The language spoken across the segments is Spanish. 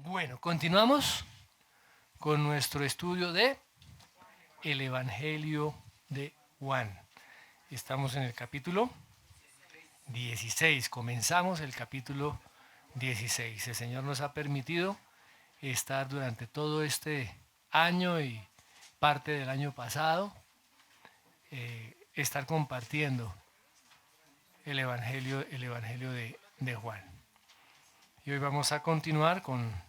Bueno, continuamos con nuestro estudio de el Evangelio de Juan. Estamos en el capítulo 16. Comenzamos el capítulo 16. El Señor nos ha permitido estar durante todo este año y parte del año pasado, estar compartiendo el Evangelio de Juan. Y hoy vamos a continuar con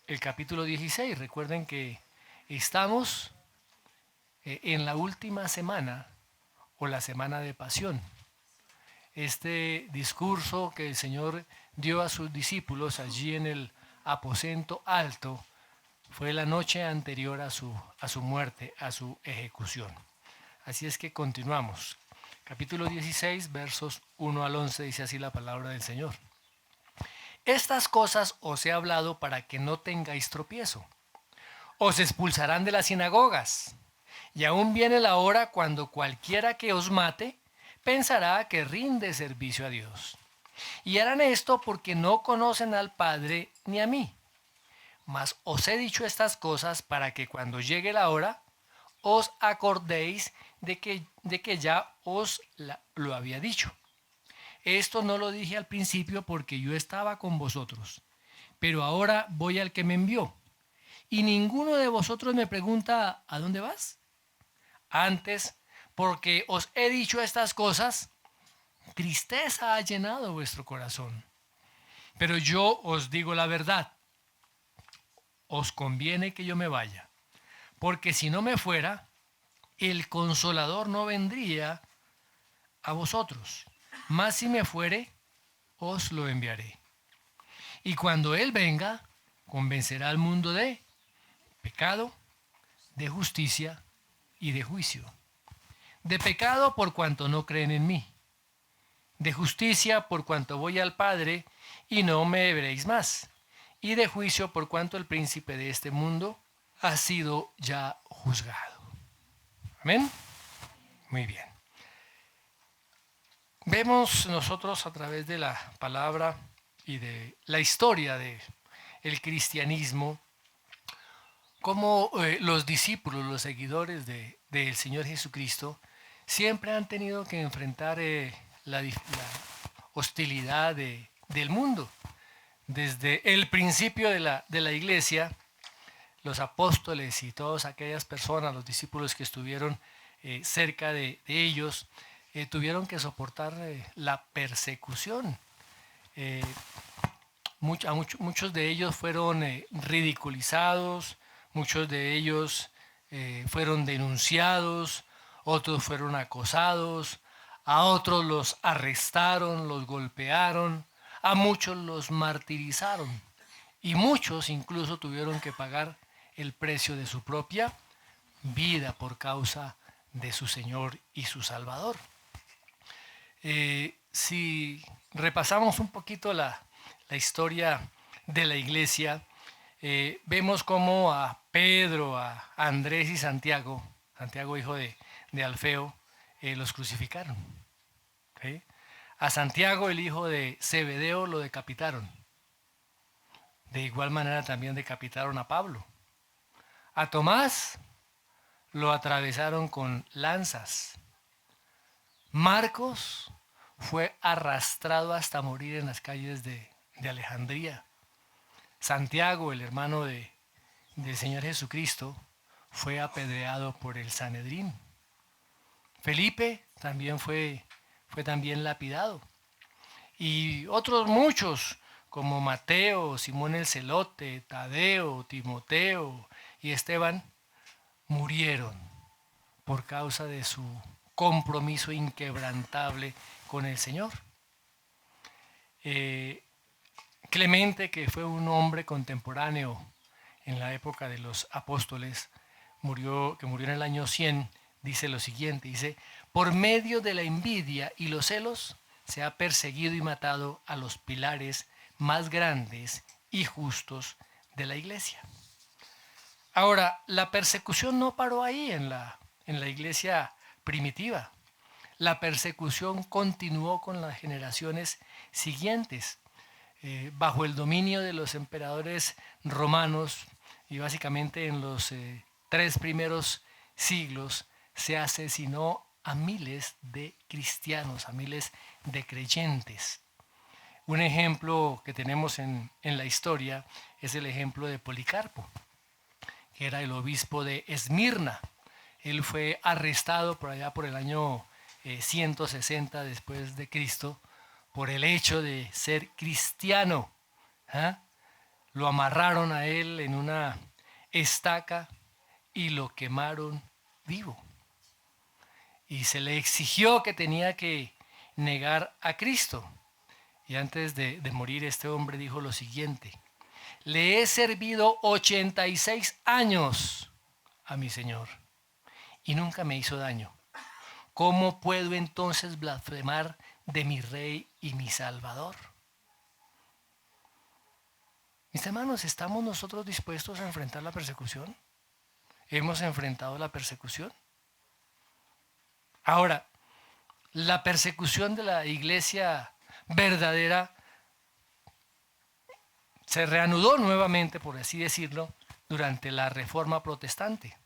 el capítulo 16. Recuerden que estamos en la última semana o la semana de pasión. Este discurso que el Señor dio a sus discípulos allí en el aposento alto fue la noche anterior a su muerte, a su ejecución. Así es que continuamos. Capítulo 16, versos 1 al 11, dice así la palabra del Señor. Estas cosas os he hablado para que no tengáis tropiezo. Os expulsarán de las sinagogas. Y aún viene la hora cuando cualquiera que os mate pensará que rinde servicio a Dios. Y harán esto porque no conocen al Padre ni a mí. Mas os he dicho estas cosas para que cuando llegue la hora os acordéis de que ya os lo había dicho. Esto no lo dije al principio porque yo estaba con vosotros, pero ahora voy al que me envió. Y ninguno de vosotros me pregunta ¿a dónde vas? Antes, porque os he dicho estas cosas, tristeza ha llenado vuestro corazón. Pero yo os digo la verdad, os conviene que yo me vaya, porque si no me fuera, el Consolador no vendría a vosotros, mas si me fuere, os lo enviaré. Y cuando Él venga, convencerá al mundo de pecado, de justicia y de juicio. De pecado por cuanto no creen en mí. De justicia por cuanto voy al Padre y no me veréis más. Y de juicio por cuanto el príncipe de este mundo ha sido ya juzgado. Amén. Muy bien. Vemos nosotros a través de la palabra y de la historia del cristianismo cómo los discípulos, los seguidores del Señor Jesucristo siempre han tenido que enfrentar la hostilidad del mundo. Desde el principio de la iglesia, los apóstoles y todas aquellas personas, los discípulos que estuvieron cerca de ellos, tuvieron que soportar la persecución. Muchos de ellos fueron ridiculizados, muchos de ellos fueron denunciados, otros fueron acosados, a otros los arrestaron, los golpearon, a muchos los martirizaron y muchos incluso tuvieron que pagar el precio de su propia vida por causa de su Señor y su Salvador. Si repasamos un poquito la historia de la iglesia, vemos como a Pedro, a Andrés y Santiago hijo de Alfeo, los crucificaron. ¿Okay? A Santiago, el hijo de Zebedeo, lo decapitaron. De igual manera también decapitaron a Pablo. A Tomás lo atravesaron con lanzas. Marcos fue arrastrado hasta morir en las calles de Alejandría. Santiago, el hermano del Señor Jesucristo, fue apedreado por el Sanedrín. Felipe también fue también lapidado. Y otros muchos, como Mateo, Simón el Celote, Tadeo, Timoteo y Esteban, murieron por causa de su compromiso inquebrantable con el Señor. Clemente, que fue un hombre contemporáneo en la época de los apóstoles, que murió en el año 100, dice lo siguiente, dice, por medio de la envidia y los celos se ha perseguido y matado a los pilares más grandes y justos de la iglesia. Ahora, la persecución no paró ahí en la iglesia primitiva. La persecución continuó con las generaciones siguientes. bajo el dominio de los emperadores romanos y básicamente en los 3 primeros siglos se asesinó a miles de cristianos, a miles de creyentes. Un ejemplo que tenemos en la historia es el ejemplo de Policarpo, que era el obispo de Esmirna. Él fue arrestado por allá por el año 160 después de Cristo por el hecho de ser cristiano. ¿Ah? Lo amarraron a él en una estaca y lo quemaron vivo. Y se le exigió que tenía que negar a Cristo. Y antes de morir este hombre dijo lo siguiente: le he servido 86 años a mi Señor y nunca me hizo daño. ¿Cómo puedo entonces blasfemar de mi Rey y mi Salvador? Mis hermanos, ¿estamos nosotros dispuestos a enfrentar la persecución? ¿Hemos enfrentado la persecución? Ahora, la persecución de la iglesia verdadera se reanudó nuevamente, por así decirlo, durante la Reforma Protestante.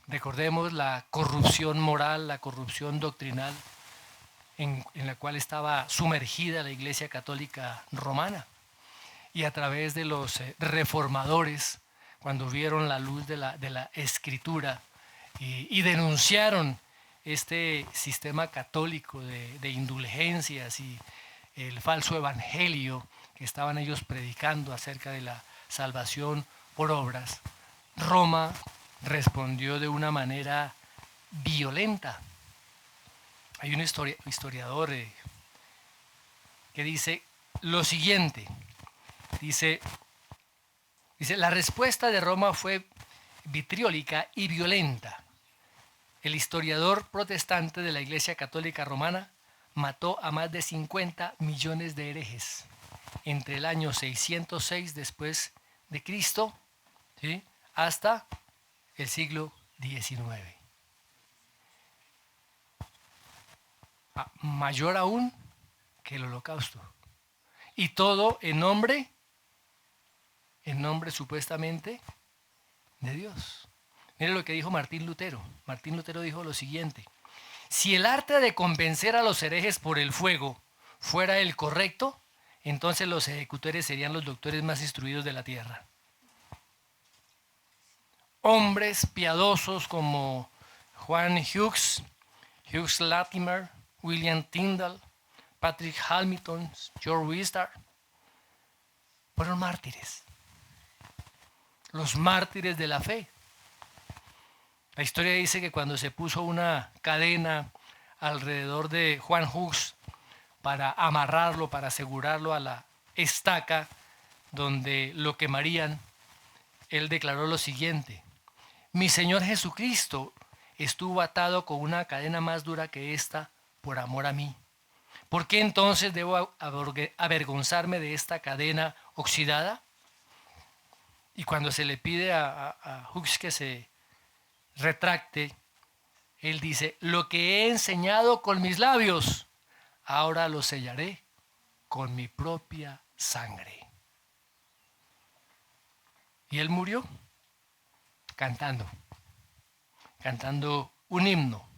Recordemos la corrupción moral, la corrupción doctrinal en la cual estaba sumergida la Iglesia Católica Romana. Y a través de los reformadores, cuando vieron la luz de la Escritura y denunciaron este sistema católico de indulgencias y el falso evangelio que estaban ellos predicando acerca de la salvación por obras, Roma respondió de una manera violenta. Hay un historiador que dice lo siguiente. Dice, la respuesta de Roma fue vitriólica y violenta. El historiador protestante de la Iglesia Católica Romana mató a más de 50 millones de herejes entre el año 606 después de Cristo, ¿sí?, hasta el siglo XIX. Mayor aún que el Holocausto. Y todo en nombre supuestamente de Dios. Mire lo que dijo Martín Lutero. Martín Lutero dijo lo siguiente: si el arte de convencer a los herejes por el fuego fuera el correcto, entonces los ejecutores serían los doctores más instruidos de la tierra. Hombres piadosos como Juan Hughes, Hughes Latimer, William Tyndall, Patrick Hamilton, George Wistar, fueron mártires. Los mártires de la fe. La historia dice que cuando se puso una cadena alrededor de Juan Hughes para amarrarlo, para asegurarlo a la estaca donde lo quemarían, él declaró lo siguiente: mi Señor Jesucristo estuvo atado con una cadena más dura que esta por amor a mí. ¿Por qué entonces debo avergonzarme de esta cadena oxidada? Y cuando se le pide a Hughes que se retracte, él dice: lo que he enseñado con mis labios, ahora lo sellaré con mi propia sangre. Y él murió cantando un himno,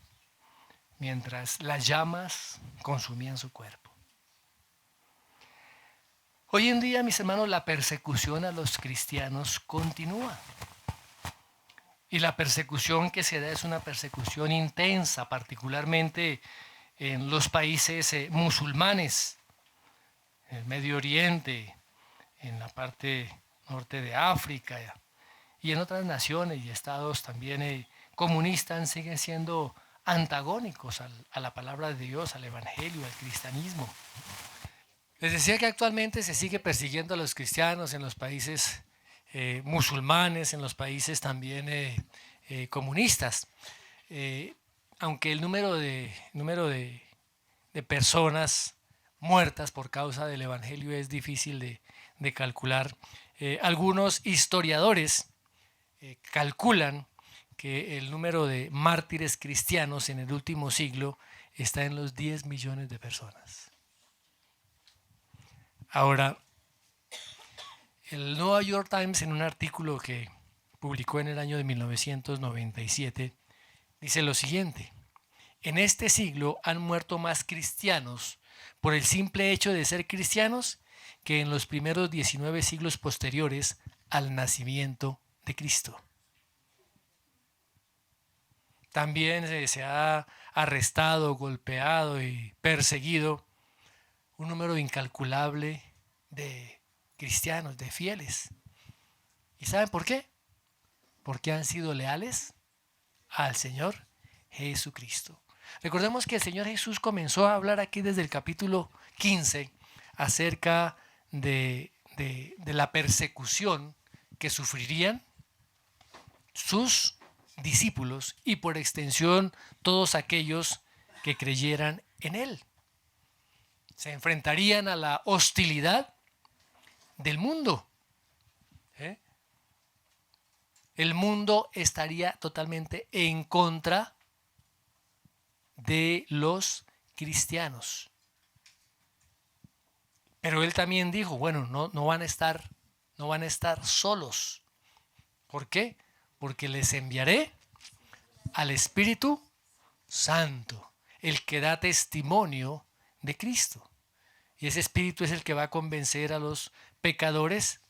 mientras las llamas consumían su cuerpo. Hoy en día, mis hermanos, la persecución a los cristianos continúa. Y la persecución que se da es una persecución intensa, particularmente en los países musulmanes, en el Medio Oriente, en la parte norte de África y en otras naciones y estados también comunistas siguen siendo antagónicos a la palabra de Dios, al Evangelio, al cristianismo. Les decía que actualmente se sigue persiguiendo a los cristianos en los países musulmanes, en los países también comunistas. Aunque el número de personas muertas por causa del Evangelio es difícil de calcular, algunos historiadores calculan que el número de mártires cristianos en el último siglo está en los 10 millones de personas. Ahora, el New York Times, en un artículo que publicó en el año de 1997, dice lo siguiente: en este siglo han muerto más cristianos por el simple hecho de ser cristianos que en los primeros 19 siglos posteriores al nacimiento de Cristo. También se ha arrestado, golpeado y perseguido un número incalculable de cristianos, de fieles. ¿Y saben por qué? Porque han sido leales al Señor Jesucristo. Recordemos que el Señor Jesús comenzó a hablar aquí desde el capítulo 15 acerca de la persecución que sufrirían sus discípulos y por extensión todos aquellos que creyeran en Él. Se enfrentarían a la hostilidad del mundo. El mundo estaría totalmente en contra de los cristianos. Pero él también dijo, bueno, no van a estar solos. ¿Por qué? Porque les enviaré al Espíritu Santo, el que da testimonio de Cristo. Y ese Espíritu es el que va a convencer a los pecadores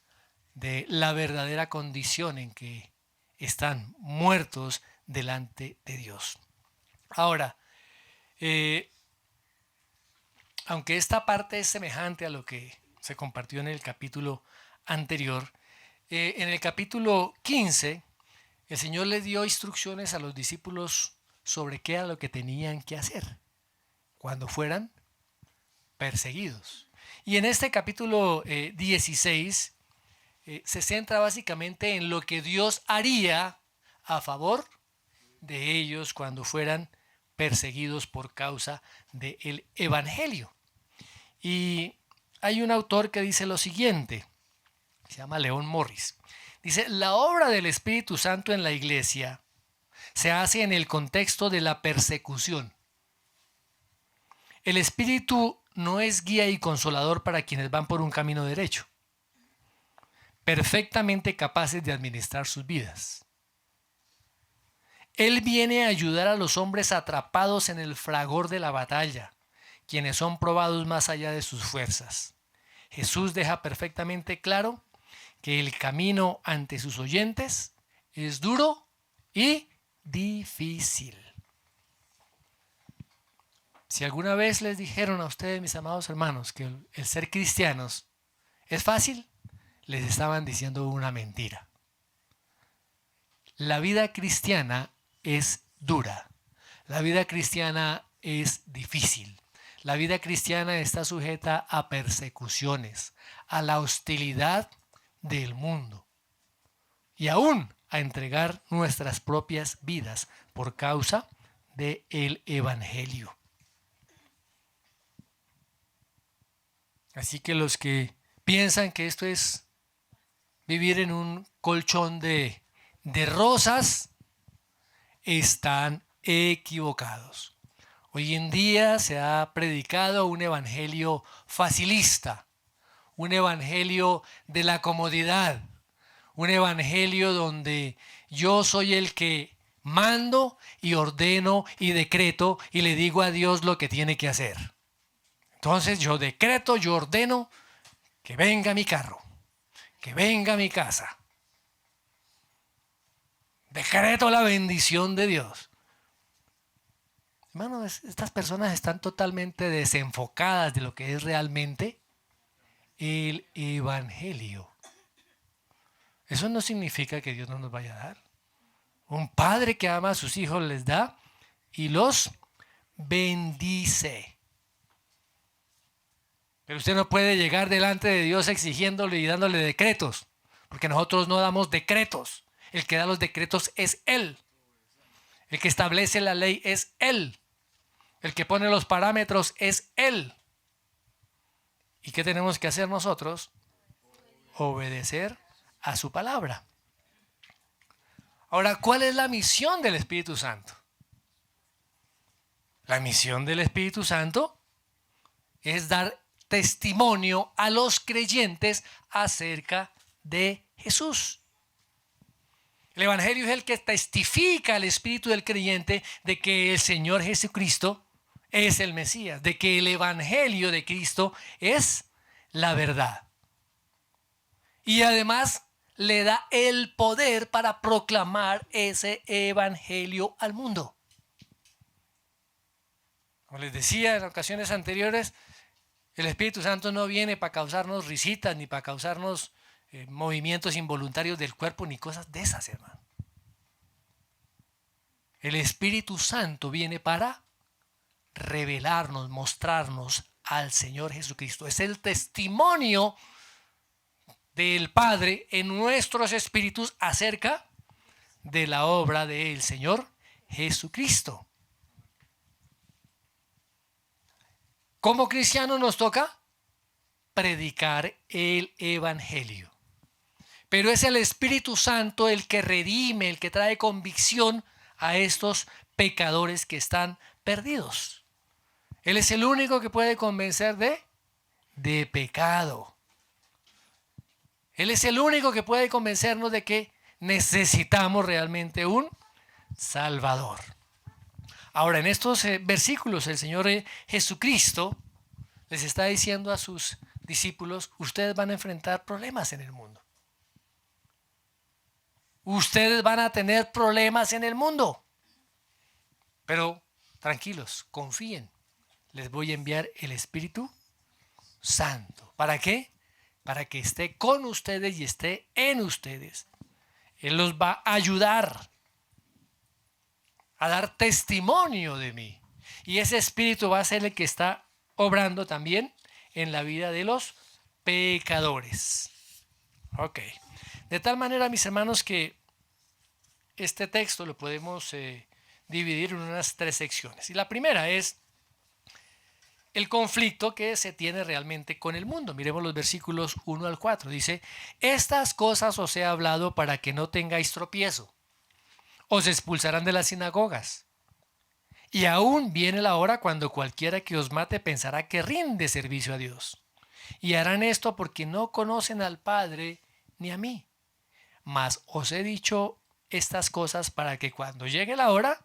de la verdadera condición en que están muertos delante de Dios. Ahora, aunque esta parte es semejante a lo que se compartió en el capítulo anterior, en el capítulo 15 el Señor le dio instrucciones a los discípulos sobre qué era lo que tenían que hacer cuando fueran perseguidos. Y en este capítulo 16 se centra básicamente en lo que Dios haría a favor de ellos cuando fueran perseguidos por causa del Evangelio. Y hay un autor que dice lo siguiente, se llama Leon Morris. Dice, la obra del Espíritu Santo en la iglesia se hace en el contexto de la persecución. El Espíritu no es guía y consolador para quienes van por un camino derecho, perfectamente capaces de administrar sus vidas. Él viene a ayudar a los hombres atrapados en el fragor de la batalla, quienes son probados más allá de sus fuerzas. Jesús deja perfectamente claro que el camino ante sus oyentes es duro y difícil. Si alguna vez les dijeron a ustedes, mis amados hermanos, que el ser cristianos es fácil, les estaban diciendo una mentira. La vida cristiana es dura. La vida cristiana es difícil. La vida cristiana está sujeta a persecuciones, a la hostilidad del mundo y aún a entregar nuestras propias vidas por causa del Evangelio. Así que los que piensan que esto es vivir en un colchón de rosas están equivocados. Hoy en día se ha predicado un evangelio facilista, un evangelio de la comodidad, un evangelio donde yo soy el que mando y ordeno y decreto y le digo a Dios lo que tiene que hacer. Entonces yo decreto, yo ordeno que venga mi carro, que venga mi casa. Decreto la bendición de Dios. Hermanos, estas personas están totalmente desenfocadas de lo que es realmente el Evangelio. Eso no significa que Dios no nos vaya a dar. Un padre que ama a sus hijos les da y los bendice. Pero usted no puede llegar delante de Dios exigiéndole y dándole decretos, porque nosotros no damos decretos. El que da los decretos es Él. El que establece la ley es Él. El que pone los parámetros es Él. ¿Y qué tenemos que hacer nosotros? Obedecer a su palabra. Ahora, ¿cuál es la misión del Espíritu Santo? La misión del Espíritu Santo es dar testimonio a los creyentes acerca de Jesús. El Evangelio es el que testifica al espíritu del creyente de que el Señor Jesucristo es el Mesías, de que el Evangelio de Cristo es la verdad. Y además le da el poder para proclamar ese Evangelio al mundo. Como les decía en ocasiones anteriores, el Espíritu Santo no viene para causarnos risitas, ni para causarnos movimientos involuntarios del cuerpo, ni cosas de esas, hermano. El Espíritu Santo viene para revelarnos, mostrarnos al Señor Jesucristo. Es el testimonio del Padre en nuestros espíritus acerca de la obra del Señor Jesucristo. Como cristianos nos toca predicar el Evangelio. Pero es el Espíritu Santo el que redime, el que trae convicción a estos pecadores que están perdidos. Él es el único que puede convencer de pecado. Él es el único que puede convencernos de que necesitamos realmente un Salvador. Ahora, en estos versículos, el Señor Jesucristo les está diciendo a sus discípulos: ustedes van a enfrentar problemas en el mundo. Ustedes van a tener problemas en el mundo. Pero tranquilos, confíen. Les voy a enviar el Espíritu Santo. ¿Para qué? Para que esté con ustedes y esté en ustedes. Él los va a ayudar a dar testimonio de mí. Y ese Espíritu va a ser el que está obrando también en la vida de los pecadores. Ok. De tal manera, mis hermanos, que este texto lo podemos dividir en unas 3 secciones. Y la primera es el conflicto que se tiene realmente con el mundo. Miremos los versículos 1 al 4. Dice: estas cosas os he hablado para que no tengáis tropiezo. Os expulsarán de las sinagogas. Y aún viene la hora cuando cualquiera que os mate pensará que rinde servicio a Dios. Y harán esto porque no conocen al Padre ni a mí. Mas os he dicho estas cosas para que cuando llegue la hora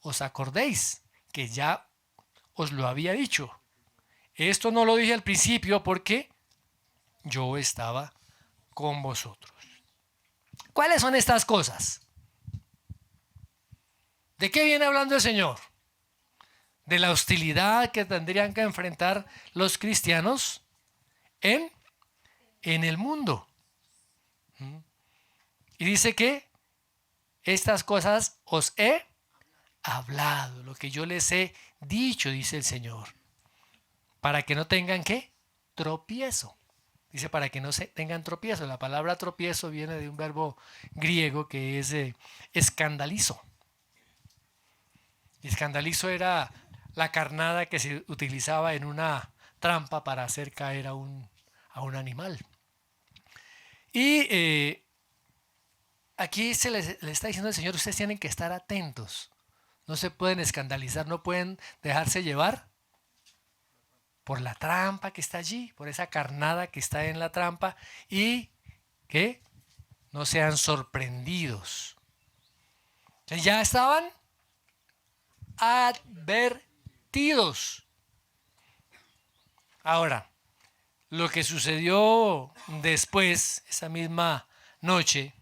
os acordéis que ya os lo había dicho. Esto no lo dije al principio porque yo estaba con vosotros. ¿Cuáles son estas cosas? ¿De qué viene hablando el Señor? De la hostilidad que tendrían que enfrentar los cristianos en el mundo. Y dice que estas cosas os he hablado, lo que yo les he dicho, dice el Señor, para que no tengan ¿qué? Tropiezo. Dice para que no se tengan tropiezo. La palabra tropiezo viene de un verbo griego que es escandalizo. Y escandalizo era la carnada que se utilizaba en una trampa para hacer caer a un animal. Y aquí le está diciendo el Señor: ustedes tienen que estar atentos. No se pueden escandalizar, no pueden dejarse llevar por la trampa que está allí, por esa carnada que está en la trampa, y que no sean sorprendidos. Ya estaban advertidos. Ahora, lo que sucedió después, esa misma noche,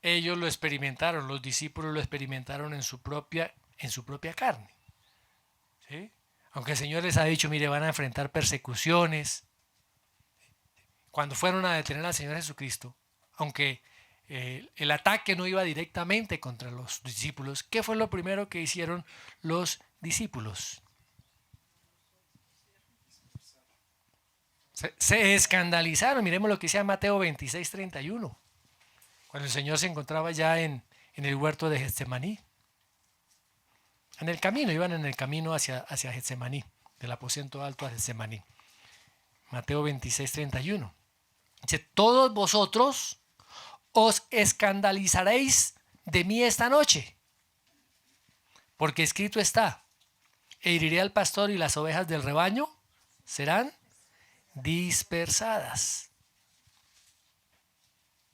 ellos lo experimentaron, los discípulos lo experimentaron en su propia carne. ¿Sí? Aunque el Señor les ha dicho: mire, van a enfrentar persecuciones. Cuando fueron a detener al Señor Jesucristo, aunque el ataque no iba directamente contra los discípulos, ¿qué fue lo primero que hicieron los discípulos? Se escandalizaron. Miremos lo que dice Mateo 26:31. Cuando el Señor se encontraba ya en el huerto de Getsemaní. Iban en el camino hacia Getsemaní, del aposento alto a Getsemaní. Mateo 26:31. Dice: todos vosotros os escandalizaréis de mí esta noche, porque escrito está: e heriré al pastor y las ovejas del rebaño serán dispersadas.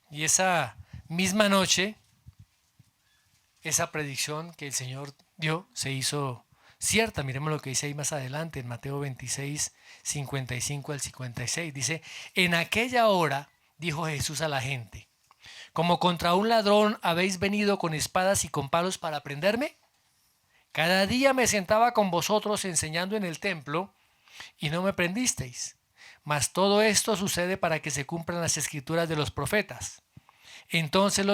Y esa misma noche, esa predicción que el Señor dio se hizo cierta. Miremos lo que dice ahí más adelante en Mateo 26, 55 al 56. Dice, en aquella hora dijo Jesús a la gente, como contra un ladrón habéis venido con espadas y con palos para prenderme. Cada día me sentaba con vosotros enseñando en el templo y no me prendisteis. Mas todo esto sucede para que se cumplan las escrituras de los profetas. Entonces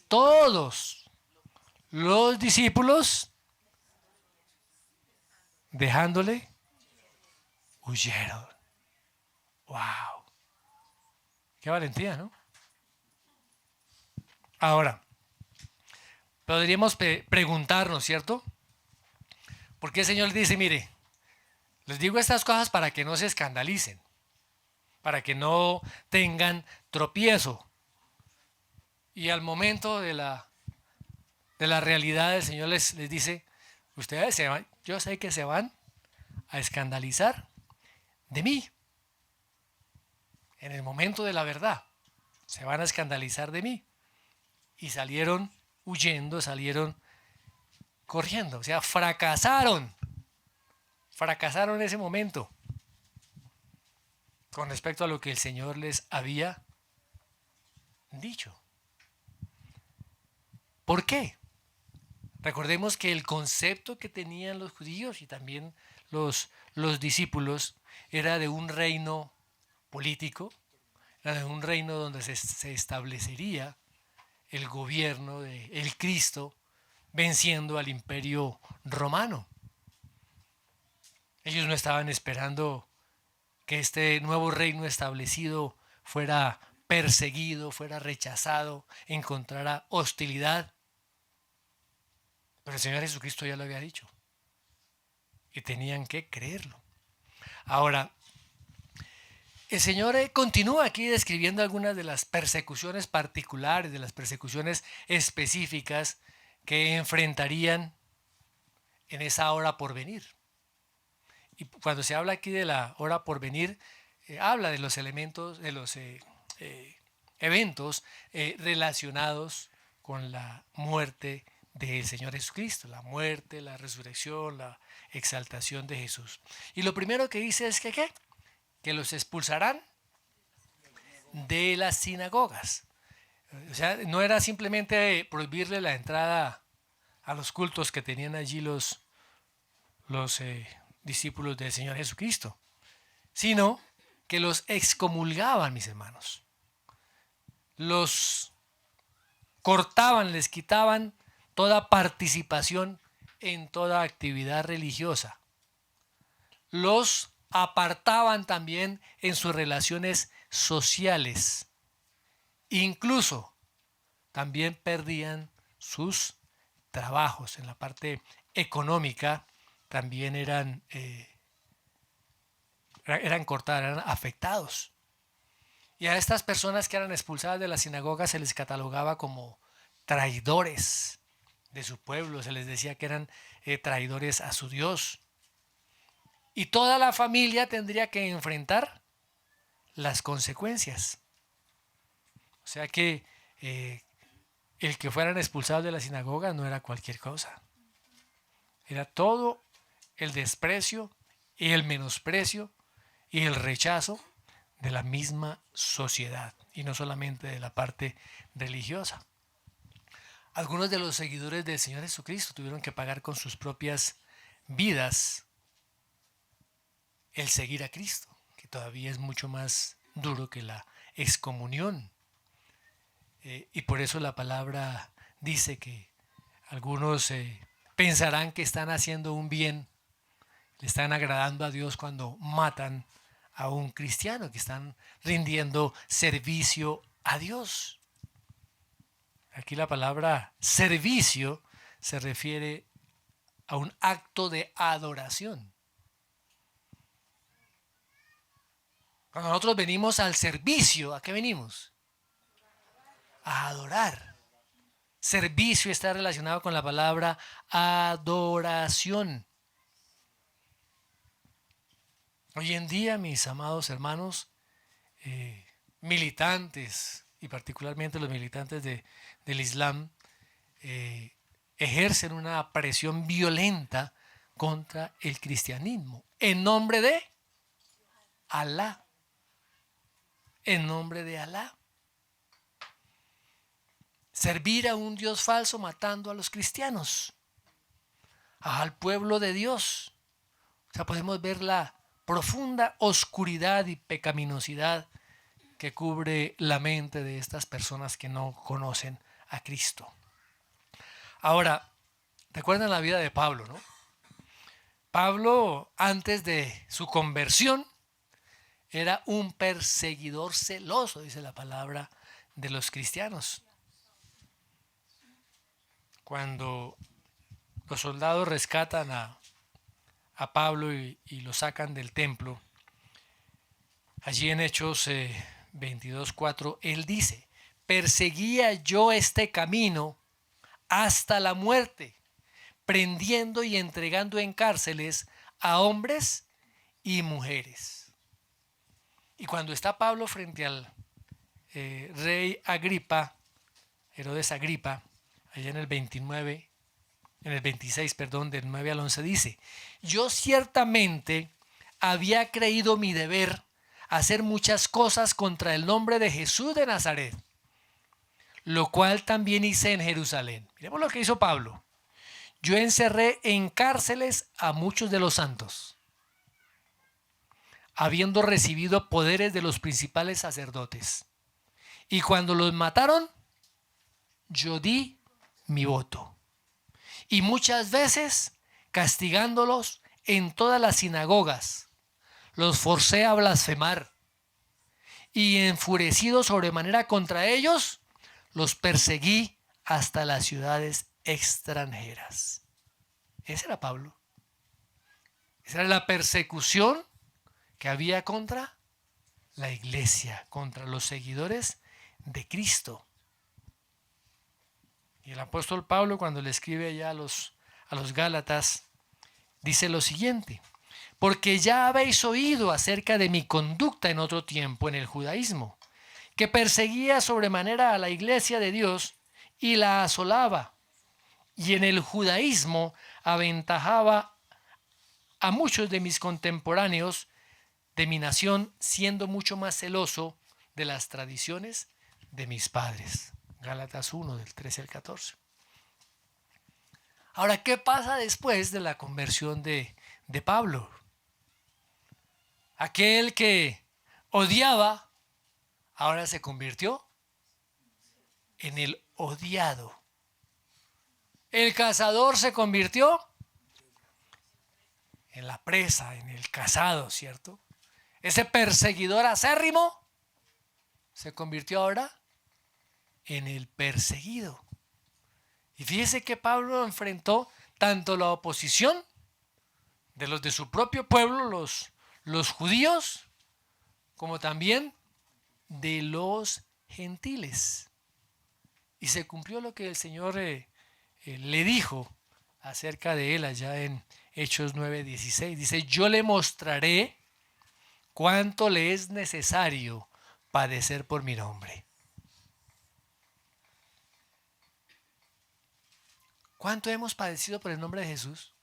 todos los discípulos, dejándole, huyeron. ¡Wow! ¡Qué valentía!, ¿no? Ahora, podríamos preguntarnos, ¿cierto? ¿Por qué el Señor dice, mire, les digo estas cosas para que no se escandalicen, para que no tengan tropiezo? Y al momento de la realidad, el Señor les dice, ustedes yo sé que se van a escandalizar de mí. En el momento de la verdad, se van a escandalizar de mí. Y salieron huyendo, salieron corriendo. O sea, fracasaron en ese momento con respecto a lo que el Señor les había dicho. ¿Por qué? Recordemos que el concepto que tenían los judíos y también los discípulos era de un reino político, era de un reino donde se establecería el gobierno del Cristo venciendo al imperio romano. Ellos no estaban esperando que este nuevo reino establecido fuera perseguido, fuera rechazado, encontrara hostilidad. Pero el Señor Jesucristo ya lo había dicho. Y tenían que creerlo. Ahora, el Señor continúa aquí describiendo algunas de las persecuciones particulares, de las persecuciones específicas que enfrentarían en esa hora por venir. Y cuando se habla aquí de la hora por venir, habla de los elementos, de los eventos relacionados con la muerte del Señor Jesucristo, la muerte, la resurrección, la exaltación de Jesús. Y lo primero que dice es que ¿qué? Que los expulsarán de las sinagogas. O sea, no era simplemente prohibirle la entrada a los cultos que tenían allí los discípulos del Señor Jesucristo, sino que los excomulgaban, mis hermanos. Los cortaban, les quitaban toda participación en toda actividad religiosa. Los apartaban también en sus relaciones sociales. Incluso también perdían sus trabajos. En la parte económica también eran cortados, eran afectados. Y a estas personas que eran expulsadas de la sinagoga se les catalogaba como traidores de su pueblo. Se les decía que eran traidores a su Dios. Y toda la familia tendría que enfrentar las consecuencias. O sea que el que fueran expulsados de la sinagoga no era cualquier cosa. Era todo el desprecio y el menosprecio y el rechazo de la misma sociedad y no solamente de la parte religiosa. Algunos de los seguidores del Señor Jesucristo tuvieron que pagar con sus propias vidas el seguir a Cristo, que todavía es mucho más duro que la excomunión. Y por eso la palabra dice que algunos pensarán que están haciendo un bien, le están agradando a Dios cuando matan a un cristiano, que están rindiendo servicio a Dios. Aquí la palabra servicio se refiere a un acto de adoración. Cuando nosotros venimos al servicio, ¿a qué venimos? A adorar. Servicio está relacionado con la palabra adoración. Hoy en día, mis amados hermanos, militantes, y particularmente los militantes del Islam, ejercen una presión violenta contra el cristianismo en nombre de Alá. En nombre de Alá. Servir a un Dios falso matando a los cristianos, al pueblo de Dios. O sea, podemos ver la profunda oscuridad y pecaminosidad que cubre la mente de estas personas que no conocen a Cristo. Ahora, recuerdan la vida de Pablo, ¿no? Pablo, antes de su conversión, era un perseguidor celoso, dice la palabra, de los cristianos. Cuando los soldados rescatan a Pablo y lo sacan del templo, allí en Hechos 22:4, él dice: perseguía yo este camino hasta la muerte, prendiendo y entregando en cárceles a hombres y mujeres. Y cuando está Pablo frente al rey Agripa, Herodes Agripa, allá en el 26, del 9 al 11, dice: yo ciertamente había creído mi deber hacer muchas cosas contra el nombre de Jesús de Nazaret, lo cual también hice en Jerusalén. Miremos lo que hizo Pablo. Yo encerré en cárceles a muchos de los santos, habiendo recibido poderes de los principales sacerdotes. Y cuando los mataron, yo di mi voto. Y muchas veces, castigándolos en todas las sinagogas, los forcé a blasfemar. Y enfurecido sobremanera contra ellos, los perseguí hasta las ciudades extranjeras. Ese era Pablo. Esa era la persecución que había contra la iglesia, contra los seguidores de Cristo. Y el apóstol Pablo, cuando le escribe allá a los Gálatas, dice lo siguiente: porque ya habéis oído acerca de mi conducta en otro tiempo en el judaísmo, que perseguía sobremanera a la iglesia de Dios y la asolaba, y en el judaísmo aventajaba a muchos de mis contemporáneos de mi nación, siendo mucho más celoso de las tradiciones de mis padres. Gálatas 1, del 13 al 14. Ahora, ¿qué pasa después de la conversión de Pablo? Aquel que odiaba, ahora se convirtió en el odiado. El cazador se convirtió en la presa, en el cazado, ¿cierto? Ese perseguidor acérrimo se convirtió ahora en el perseguido. Y fíjese que Pablo enfrentó tanto la oposición de los de su propio pueblo, los judíos, como también de los gentiles. Y se cumplió lo que el Señor le dijo acerca de él allá en Hechos 9:16. Dice: yo le mostraré cuánto le es necesario padecer por mi nombre. ¿Cuánto hemos padecido por el nombre de Jesús?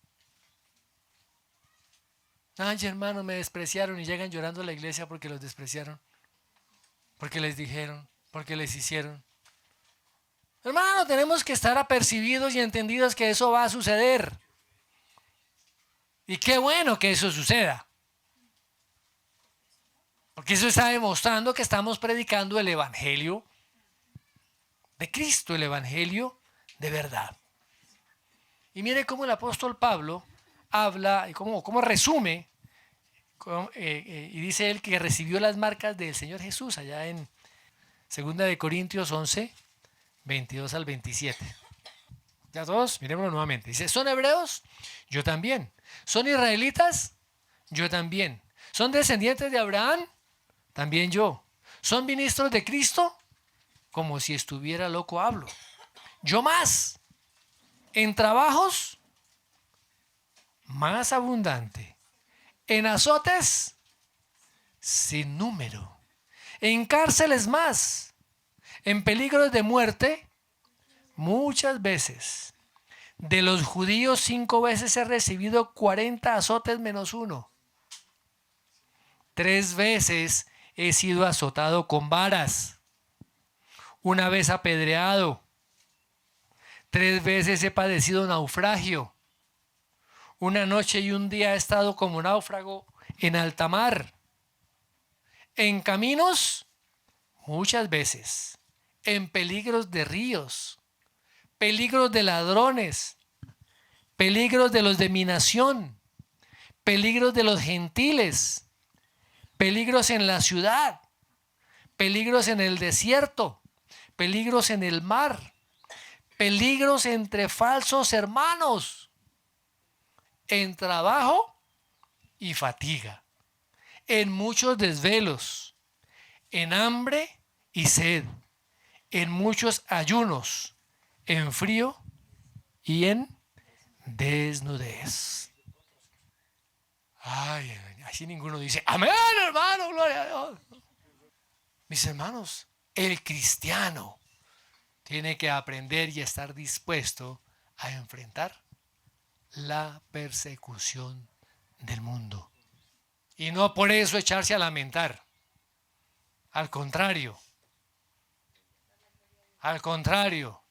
Ay, hermano, me despreciaron, y llegan llorando a la iglesia porque los despreciaron, porque les dijeron, porque les hicieron. Hermano, tenemos que estar apercibidos y entendidos que eso va a suceder. Y qué bueno que eso suceda. Porque eso está demostrando que estamos predicando el evangelio de Cristo, el evangelio de verdad. Y mire cómo el apóstol Pablo habla y cómo resume, y dice él que recibió las marcas del Señor Jesús allá en 2 Corintios 11, 22 al 27. Ya todos, miremoslo nuevamente. Dice: ¿son hebreos? Yo también. ¿Son israelitas? Yo también. ¿Son descendientes de Abraham? También yo. ¿Son ministros de Cristo? Como si estuviera loco hablo. Yo más. En trabajos, más abundante. En azotes, sin número. En cárceles más. En peligros de muerte, muchas veces. De los judíos 5 veces he recibido 40 azotes menos uno. 3 veces he sido azotado con varas. 1 vez apedreado. 3 veces he padecido naufragio. 1 noche y 1 día he estado como náufrago en alta mar. En caminos, muchas veces. En peligros de ríos. Peligros de ladrones. Peligros de los de mi nación. Peligros de los gentiles. Peligros en la ciudad. Peligros en el desierto. Peligros en el mar. Peligros entre falsos hermanos. En trabajo y fatiga. En muchos desvelos. En hambre y sed. En muchos ayunos. En frío y en desnudez. Ay, así ninguno dice, amén, hermano, gloria a Dios. Mis hermanos, el cristiano tiene que aprender y estar dispuesto a enfrentar la persecución del mundo. Y no por eso echarse a lamentar. Al contrario. Al contrario.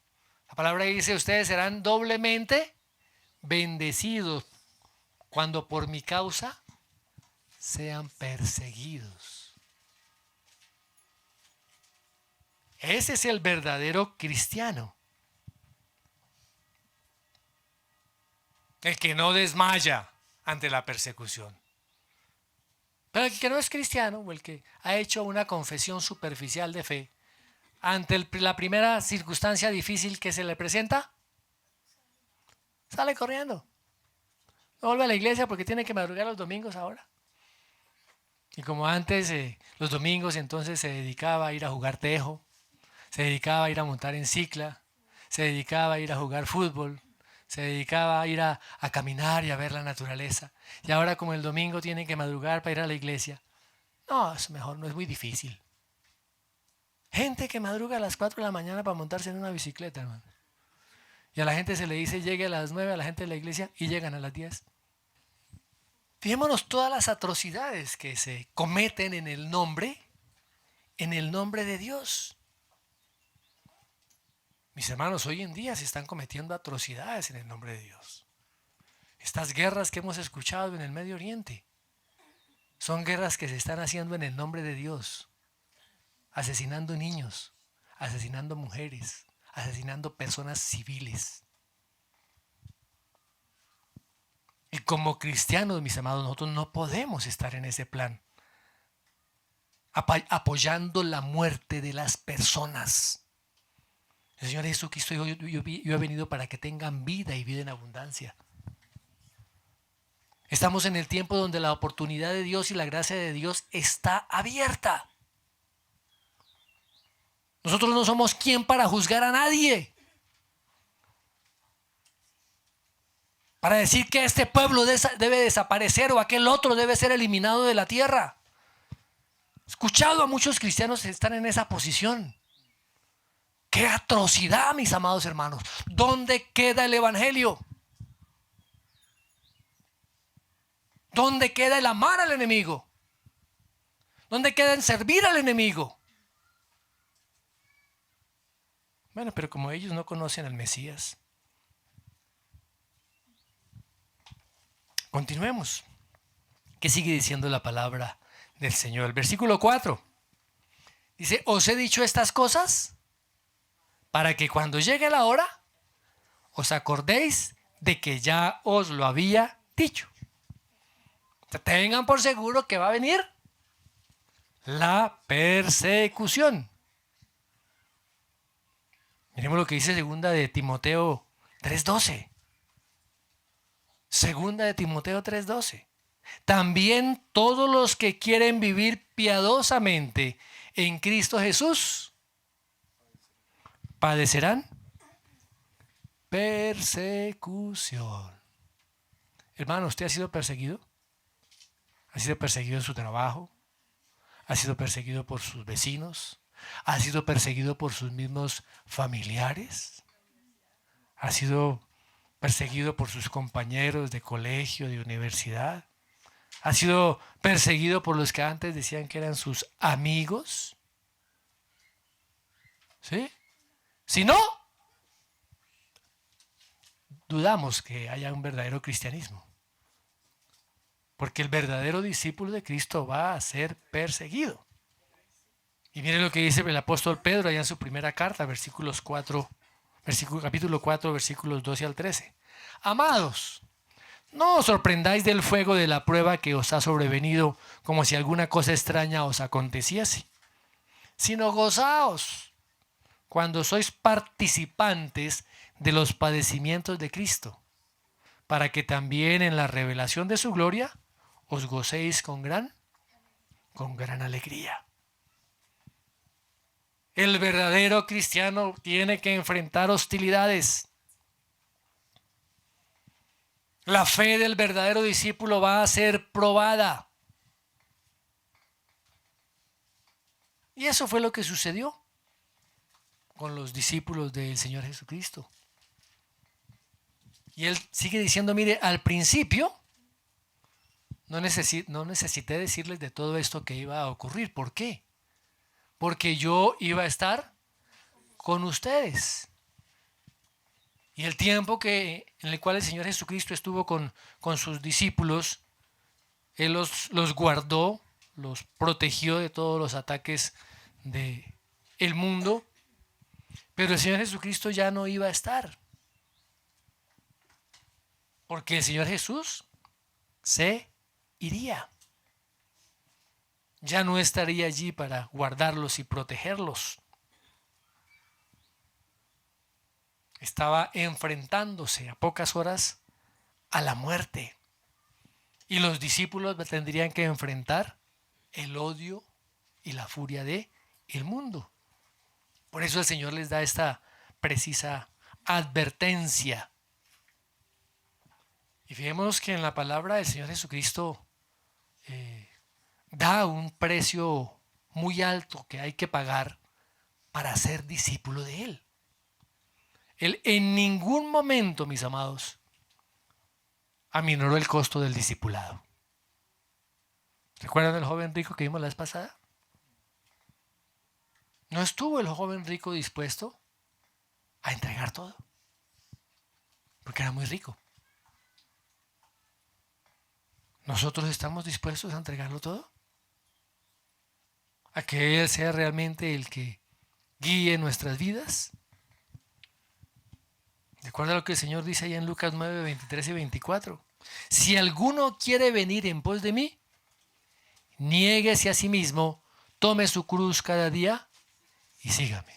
La palabra dice, ustedes serán doblemente bendecidos cuando por mi causa sean perseguidos. Ese es el verdadero cristiano. El que no desmaya ante la persecución. Pero el que no es cristiano, o el que ha hecho una confesión superficial de fe, ante la primera circunstancia difícil que se le presenta, sale corriendo. No vuelve a la iglesia porque tiene que madrugar los domingos ahora. Y como antes, los domingos entonces se dedicaba a ir a jugar tejo, se dedicaba a ir a montar en cicla, se dedicaba a ir a jugar fútbol, se dedicaba a ir a caminar y a ver la naturaleza. Y ahora como el domingo tiene que madrugar para ir a la iglesia, no, es mejor, no es muy difícil. Gente que madruga a las 4 de la mañana para montarse en una bicicleta, hermano. Y a la gente se le dice llegue a las 9 a la gente de la iglesia y llegan a las 10. Fijémonos todas las atrocidades que se cometen en el nombre de Dios. Mis hermanos, hoy en día se están cometiendo atrocidades en el nombre de Dios. Estas guerras que hemos escuchado en el Medio Oriente son guerras que se están haciendo en el nombre de Dios. Asesinando niños, asesinando mujeres, asesinando personas civiles. Y como cristianos, mis amados, nosotros no podemos estar en ese plan, apoyando la muerte de las personas. El Señor Jesucristo, yo he venido para que tengan vida y vida en abundancia. Estamos en el tiempo donde la oportunidad de Dios y la gracia de Dios está abierta. Nosotros no somos quien para juzgar a nadie. Para decir que este pueblo debe desaparecer o aquel otro debe ser eliminado de la tierra. He escuchado a muchos cristianos que están en esa posición. ¡Qué atrocidad, mis amados hermanos! ¿Dónde queda el evangelio? ¿Dónde queda el amar al enemigo? ¿Dónde queda el servir al enemigo? Bueno, pero como ellos no conocen al Mesías. Continuemos. ¿Qué sigue diciendo la palabra del Señor? El versículo 4 dice, os he dicho estas cosas para que cuando llegue la hora os acordéis de que ya os lo había dicho. Tengan por seguro que va a venir la persecución. Miremos lo que dice segunda de Timoteo 3:12. Segunda de Timoteo 3:12. También todos los que quieren vivir piadosamente en Cristo Jesús padecerán persecución. Hermano, ¿usted ha sido perseguido? ¿Ha sido perseguido en su trabajo? ¿Ha sido perseguido por sus vecinos? ¿Ha sido perseguido por sus mismos familiares? ¿Ha sido perseguido por sus compañeros de colegio, de universidad? ¿Ha sido perseguido por los que antes decían que eran sus amigos? ¿Sí? Si no, dudamos que haya un verdadero cristianismo. Porque el verdadero discípulo de Cristo va a ser perseguido. Y mire lo que dice el apóstol Pedro allá en su primera carta, capítulo 4, versículos 12 al 13. Amados, no os sorprendáis del fuego de la prueba que os ha sobrevenido como si alguna cosa extraña os aconteciese, sino gozaos cuando sois participantes de los padecimientos de Cristo, para que también en la revelación de su gloria os gocéis con gran alegría. El verdadero cristiano tiene que enfrentar hostilidades. La fe del verdadero discípulo va a ser probada. Y eso fue lo que sucedió con los discípulos del Señor Jesucristo. Y él sigue diciendo, mire, al principio no necesité decirles de todo esto que iba a ocurrir. ¿Por qué? Porque yo iba a estar con ustedes. Y el tiempo en el cual el Señor Jesucristo estuvo con sus discípulos, Él los guardó, los protegió de todos los ataques del mundo. Pero el Señor Jesucristo ya no iba a estar. Porque el Señor Jesús se iría. Ya no estaría allí para guardarlos y protegerlos. Estaba enfrentándose a pocas horas a la muerte. Y los discípulos tendrían que enfrentar el odio y la furia del mundo. Por eso el Señor les da esta precisa advertencia. Y fijémonos que en la palabra del Señor Jesucristo da un precio muy alto que hay que pagar para ser discípulo de Él. Él en ningún momento, mis amados, aminoró el costo del discipulado. ¿Recuerdan el joven rico que vimos la vez pasada? ¿No estuvo el joven rico dispuesto a entregar todo? Porque era muy rico. ¿Nosotros estamos dispuestos a entregarlo todo? ¿A que Él sea realmente el que guíe nuestras vidas? Recuerda lo que el Señor dice allá en Lucas 9, 23 y 24. Si alguno quiere venir en pos de mí, niéguese a sí mismo, tome su cruz cada día y sígame.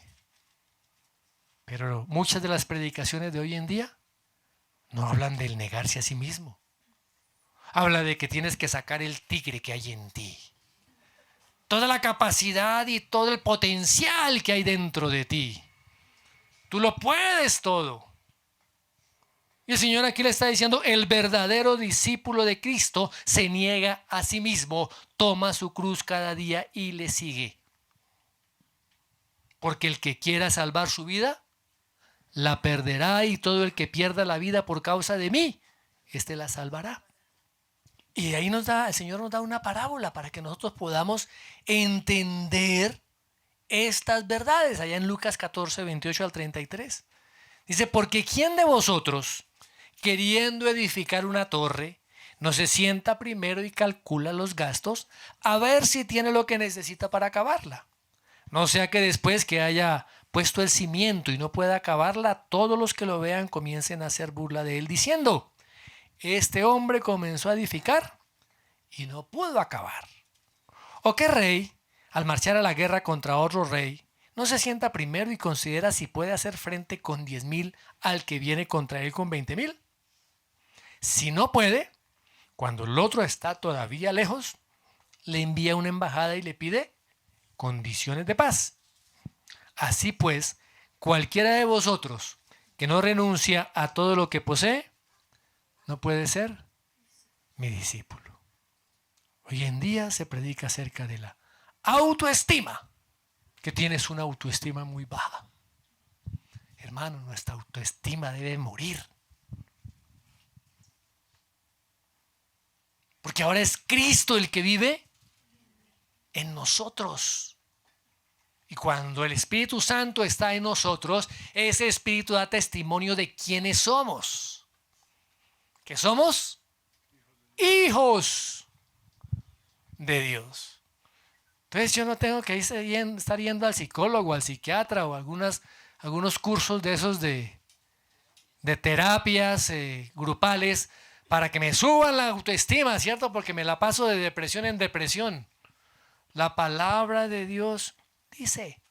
Pero muchas de las predicaciones de hoy en día no hablan del negarse a sí mismo. Habla de que tienes que sacar el tigre que hay en ti. Toda la capacidad y todo el potencial que hay dentro de ti. Tú lo puedes todo. Y el Señor aquí le está diciendo, el verdadero discípulo de Cristo se niega a sí mismo, toma su cruz cada día y le sigue. Porque el que quiera salvar su vida, la perderá, y todo el que pierda la vida por causa de mí, éste la salvará. Y ahí el Señor nos da una parábola para que nosotros podamos entender estas verdades, allá en Lucas 14, 28 al 33. Dice, porque ¿quién de vosotros, queriendo edificar una torre, no se sienta primero y calcula los gastos a ver si tiene lo que necesita para acabarla? No sea que después que haya puesto el cimiento y no pueda acabarla, todos los que lo vean comiencen a hacer burla de él, diciendo, este hombre comenzó a edificar y no pudo acabar. ¿O qué rey, al marchar a la guerra contra otro rey, no se sienta primero y considera si puede hacer frente con 10,000 al que viene contra él con 20,000? Si no puede, cuando el otro está todavía lejos, le envía una embajada y le pide condiciones de paz. Así pues, cualquiera de vosotros que no renuncia a todo lo que posee, no puede ser mi discípulo. Hoy en día se predica acerca de la autoestima, que tienes una autoestima muy baja. Hermano, nuestra autoestima debe morir. Porque ahora es Cristo el que vive en nosotros. Y cuando el Espíritu Santo está en nosotros, ese Espíritu da testimonio de quiénes somos. Que somos hijos de Dios. Entonces yo no tengo que estar yendo al psicólogo, al psiquiatra o algunos cursos de esos de terapias grupales para que me suban la autoestima, ¿cierto? Porque me la paso de depresión en depresión. La palabra de Dios dice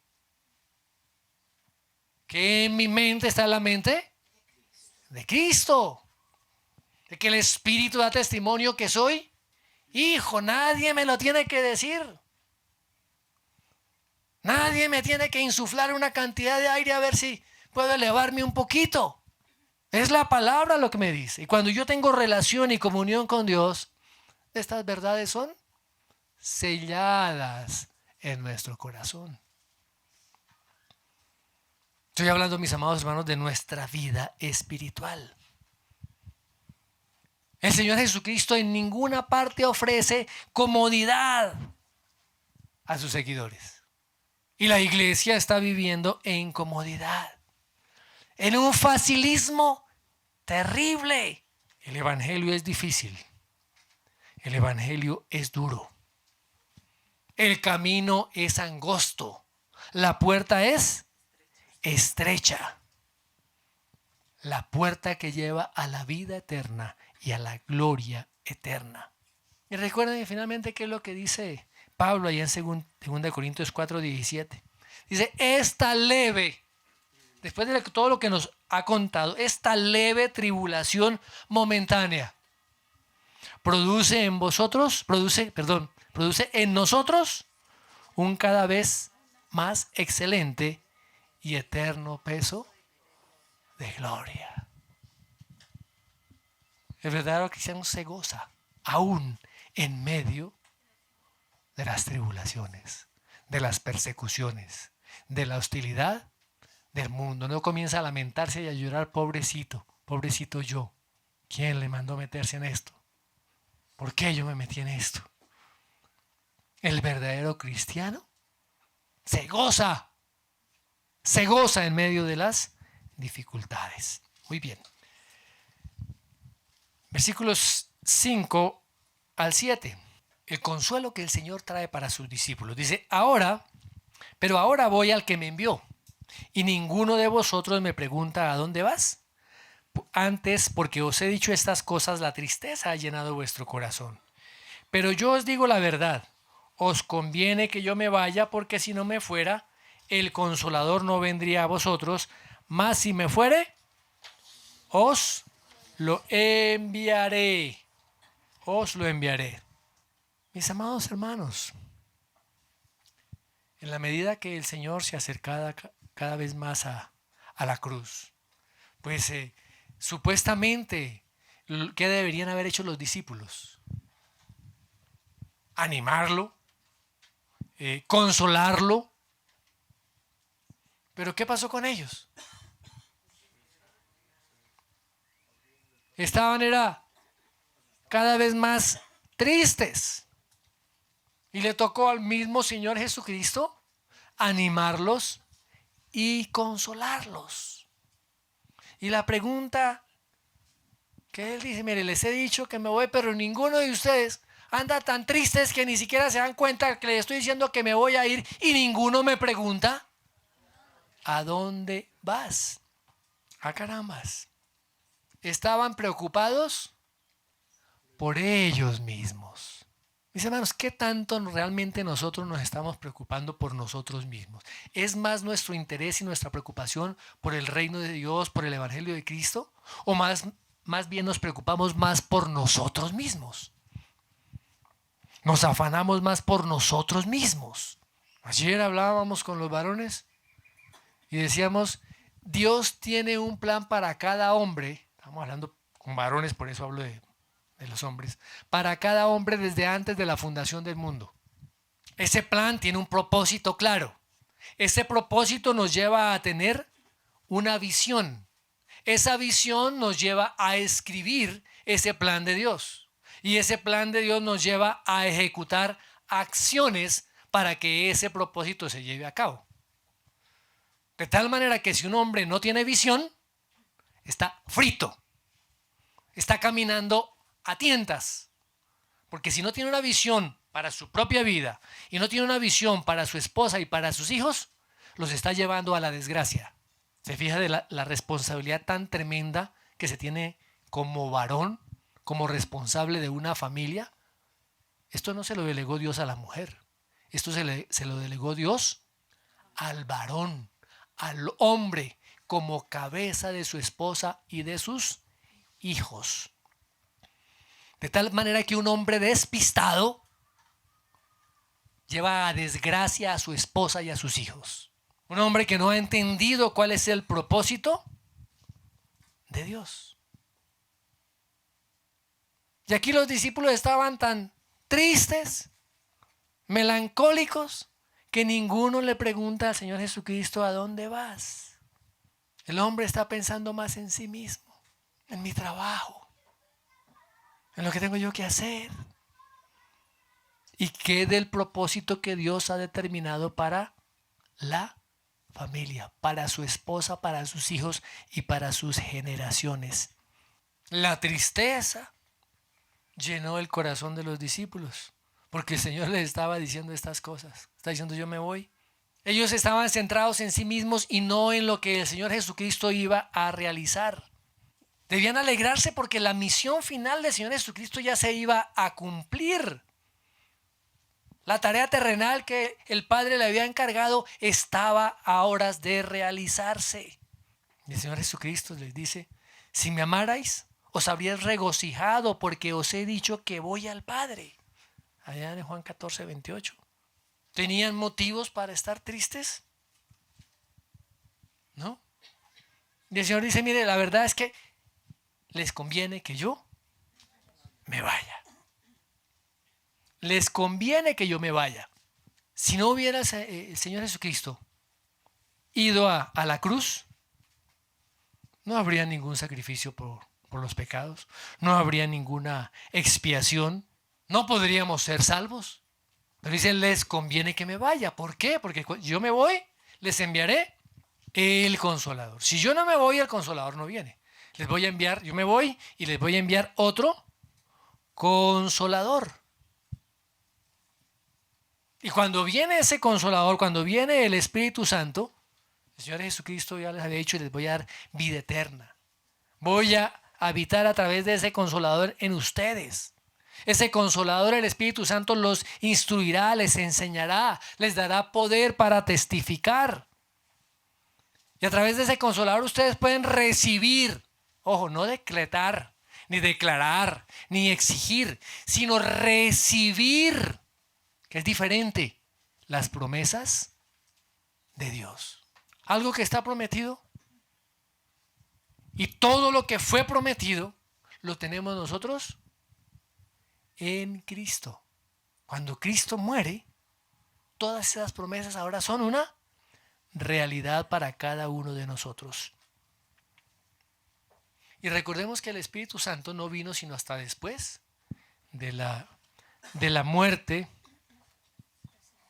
que en mi mente está la mente de Cristo. De que el Espíritu da testimonio que soy hijo. Nadie me lo tiene que decir. Nadie me tiene que insuflar una cantidad de aire a ver si puedo elevarme un poquito. Es la palabra lo que me dice. Y cuando yo tengo relación y comunión con Dios, estas verdades son selladas en nuestro corazón. Estoy hablando, mis amados hermanos, de nuestra vida espiritual. El Señor Jesucristo en ninguna parte ofrece comodidad a sus seguidores. Y la iglesia está viviendo en comodidad, en un facilismo terrible. El evangelio es difícil. El evangelio es duro. El camino es angosto. La puerta es estrecha. La puerta que lleva a la vida eterna y a la gloria eterna. Y recuerden finalmente qué es lo que dice Pablo ahí en 2 Corintios 4:17. Dice, esta leve, después de todo lo que nos ha contado, esta leve tribulación momentánea produce en nosotros un cada vez más excelente y eterno peso de gloria. El verdadero cristiano se goza aún en medio de las tribulaciones, de las persecuciones, de la hostilidad del mundo. No comienza a lamentarse y a llorar, pobrecito, pobrecito yo. ¿Quién le mandó meterse en esto? ¿Por qué yo me metí en esto? El verdadero cristiano se goza en medio de las dificultades. Muy bien. Versículos 5 al 7. El consuelo que el Señor trae para sus discípulos. Dice, pero ahora voy al que me envió, y ninguno de vosotros me pregunta ¿a dónde vas? Antes, porque os he dicho estas cosas, la tristeza ha llenado vuestro corazón. Pero yo os digo la verdad, os conviene que yo me vaya, porque si no me fuera, el Consolador no vendría a vosotros, mas si me fuere, os lo enviaré. Os lo enviaré. Mis amados hermanos, en la medida que el Señor se acercaba cada vez más a la cruz, pues supuestamente, ¿qué deberían haber hecho los discípulos? Animarlo, consolarlo. ¿Pero qué pasó con ellos? Estaban cada vez más tristes. Y le tocó al mismo Señor Jesucristo animarlos y consolarlos. Y la pregunta que él dice, mire, les he dicho que me voy, pero ninguno de ustedes anda tan tristes que ni siquiera se dan cuenta que les estoy diciendo que me voy a ir y ninguno me pregunta, ¿a dónde vas? ¡Ah, carambas! Estaban preocupados por ellos mismos. Mis hermanos, ¿qué tanto realmente nosotros nos estamos preocupando por nosotros mismos? ¿Es más nuestro interés y nuestra preocupación por el reino de Dios, por el evangelio de Cristo? ¿O más bien nos preocupamos más por nosotros mismos? Nos afanamos más por nosotros mismos. Ayer hablábamos con los varones y decíamos, Dios tiene un plan para cada hombre. Estamos hablando con varones, por eso hablo de los hombres. Para cada hombre desde antes de la fundación del mundo. Ese plan tiene un propósito claro. Ese propósito nos lleva a tener una visión. Esa visión nos lleva a escribir ese plan de Dios. Y ese plan de Dios nos lleva a ejecutar acciones para que ese propósito se lleve a cabo. De tal manera que si un hombre no tiene visión, está frito. Está caminando a tientas. Porque si no tiene una visión para su propia vida y no tiene una visión para su esposa y para sus hijos, los está llevando a la desgracia. Se fija de la responsabilidad tan tremenda que se tiene como varón, como responsable de una familia. Esto no se lo delegó Dios a la mujer. Esto se lo delegó Dios al varón, al hombre, como cabeza de su esposa y de sus hijos. De tal manera que un hombre despistado lleva a desgracia a su esposa y a sus hijos. Un hombre que no ha entendido cuál es el propósito de Dios. Y aquí los discípulos estaban tan tristes, melancólicos, que ninguno le pregunta al Señor Jesucristo: ¿a dónde vas? El hombre está pensando más en sí mismo, en mi trabajo, en lo que tengo yo que hacer. ¿Y qué del propósito que Dios ha determinado para la familia, para su esposa, para sus hijos y para sus generaciones? La tristeza llenó el corazón de los discípulos, porque el Señor les estaba diciendo estas cosas. Está diciendo: yo me voy. Ellos estaban centrados en sí mismos y no en lo que el Señor Jesucristo iba a realizar. Debían alegrarse porque la misión final del Señor Jesucristo ya se iba a cumplir. La tarea terrenal que el Padre le había encargado estaba a horas de realizarse. Y el Señor Jesucristo les dice: si me amarais, os habríais regocijado porque os he dicho que voy al Padre. Allá en Juan 14, 28. ¿Tenían motivos para estar tristes? ¿No? Y el Señor dice: mire, la verdad es que les conviene que yo me vaya. Les conviene que yo me vaya. Si no hubiera el Señor Jesucristo ido a la cruz, no habría ningún sacrificio por los pecados, no habría ninguna expiación, no podríamos ser salvos. Pero dice: les conviene que me vaya. ¿Por qué? Porque yo me voy, les enviaré el Consolador. Si yo no me voy, el Consolador no viene. Les voy a enviar, yo me voy y les voy a enviar otro Consolador. Y cuando viene ese Consolador, cuando viene el Espíritu Santo, el Señor Jesucristo ya les había dicho: les voy a dar vida eterna. Voy a habitar a través de ese Consolador en ustedes. Ese Consolador, el Espíritu Santo, los instruirá, les enseñará, les dará poder para testificar. Y a través de ese Consolador ustedes pueden recibir, ojo, no decretar, ni declarar, ni exigir, sino recibir, que es diferente, las promesas de Dios. Algo que está prometido. Y todo lo que fue prometido lo tenemos nosotros en Cristo. Cuando Cristo muere, todas esas promesas ahora son una realidad para cada uno de nosotros. Y recordemos que el Espíritu Santo no vino sino hasta después de la muerte,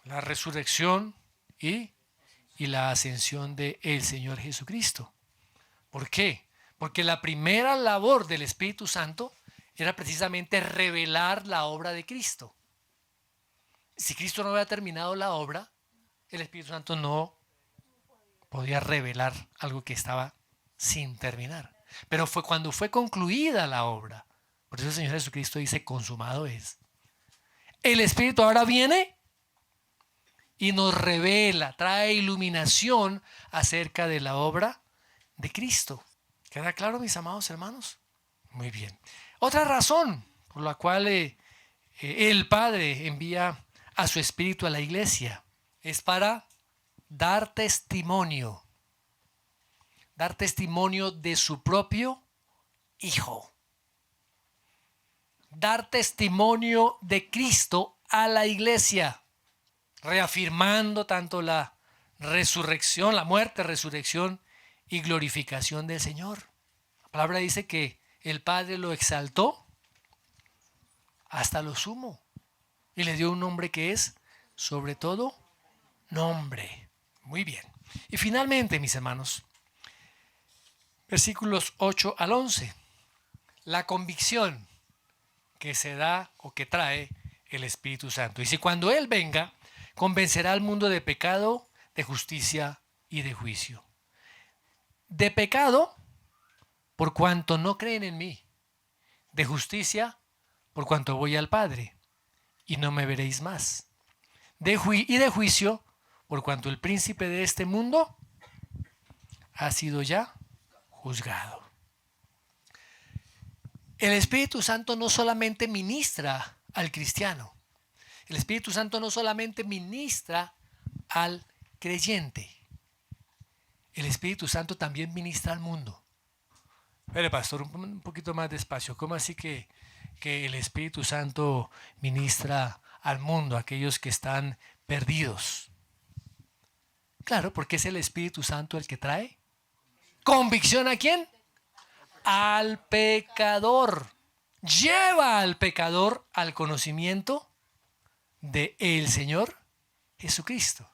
la resurrección y la ascensión del Señor Jesucristo. ¿Por qué? Porque la primera labor del Espíritu Santo era precisamente revelar la obra de Cristo. Si Cristo no había terminado la obra, el Espíritu Santo no podía revelar algo que estaba sin terminar. Pero fue cuando fue concluida la obra. Por eso el Señor Jesucristo dice: consumado es. El Espíritu ahora viene y nos revela, trae iluminación acerca de la obra de Cristo. ¿Queda claro, mis amados hermanos? Muy bien. Otra razón por la cual el Padre envía a su Espíritu a la iglesia es para dar testimonio dar testimonio de su propio Hijo. Dar testimonio de Cristo a la iglesia, reafirmando tanto la resurrección, la muerte, resurrección y glorificación del Señor. La palabra dice que el Padre lo exaltó hasta lo sumo y le dio un nombre que es, sobre todo, nombre. Muy bien. Y finalmente, mis hermanos, versículos 8 al 11. La convicción que se da o que trae el Espíritu Santo. Y si cuando Él venga, convencerá al mundo de pecado, de justicia y de juicio. De pecado, por cuanto no creen en mí. De justicia, por cuanto voy al Padre y no me veréis más. Y de juicio, por cuanto el príncipe de este mundo ha sido ya juzgado. El Espíritu Santo no solamente ministra al cristiano. El Espíritu Santo no solamente ministra al creyente. El Espíritu Santo también ministra al mundo. Pero pastor, un poquito más despacio. ¿Cómo así que el Espíritu Santo ministra al mundo, a aquellos que están perdidos? Claro, porque es el Espíritu Santo el que trae convicción. ¿A quién? Al pecador. Lleva al pecador al conocimiento de el Señor Jesucristo.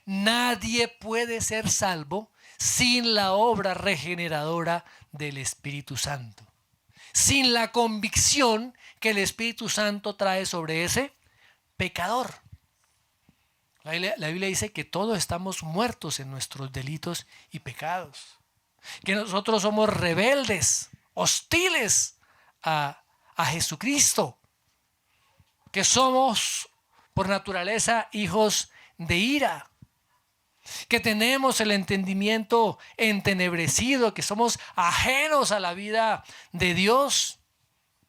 Nadie puede ser salvo sin la obra regeneradora del Espíritu Santo, sin la convicción que el Espíritu Santo trae sobre ese pecador. La Biblia dice que todos estamos muertos en nuestros delitos y pecados, que nosotros somos rebeldes, hostiles a Jesucristo, que somos por naturaleza hijos de ira, que tenemos el entendimiento entenebrecido, que somos ajenos a la vida de Dios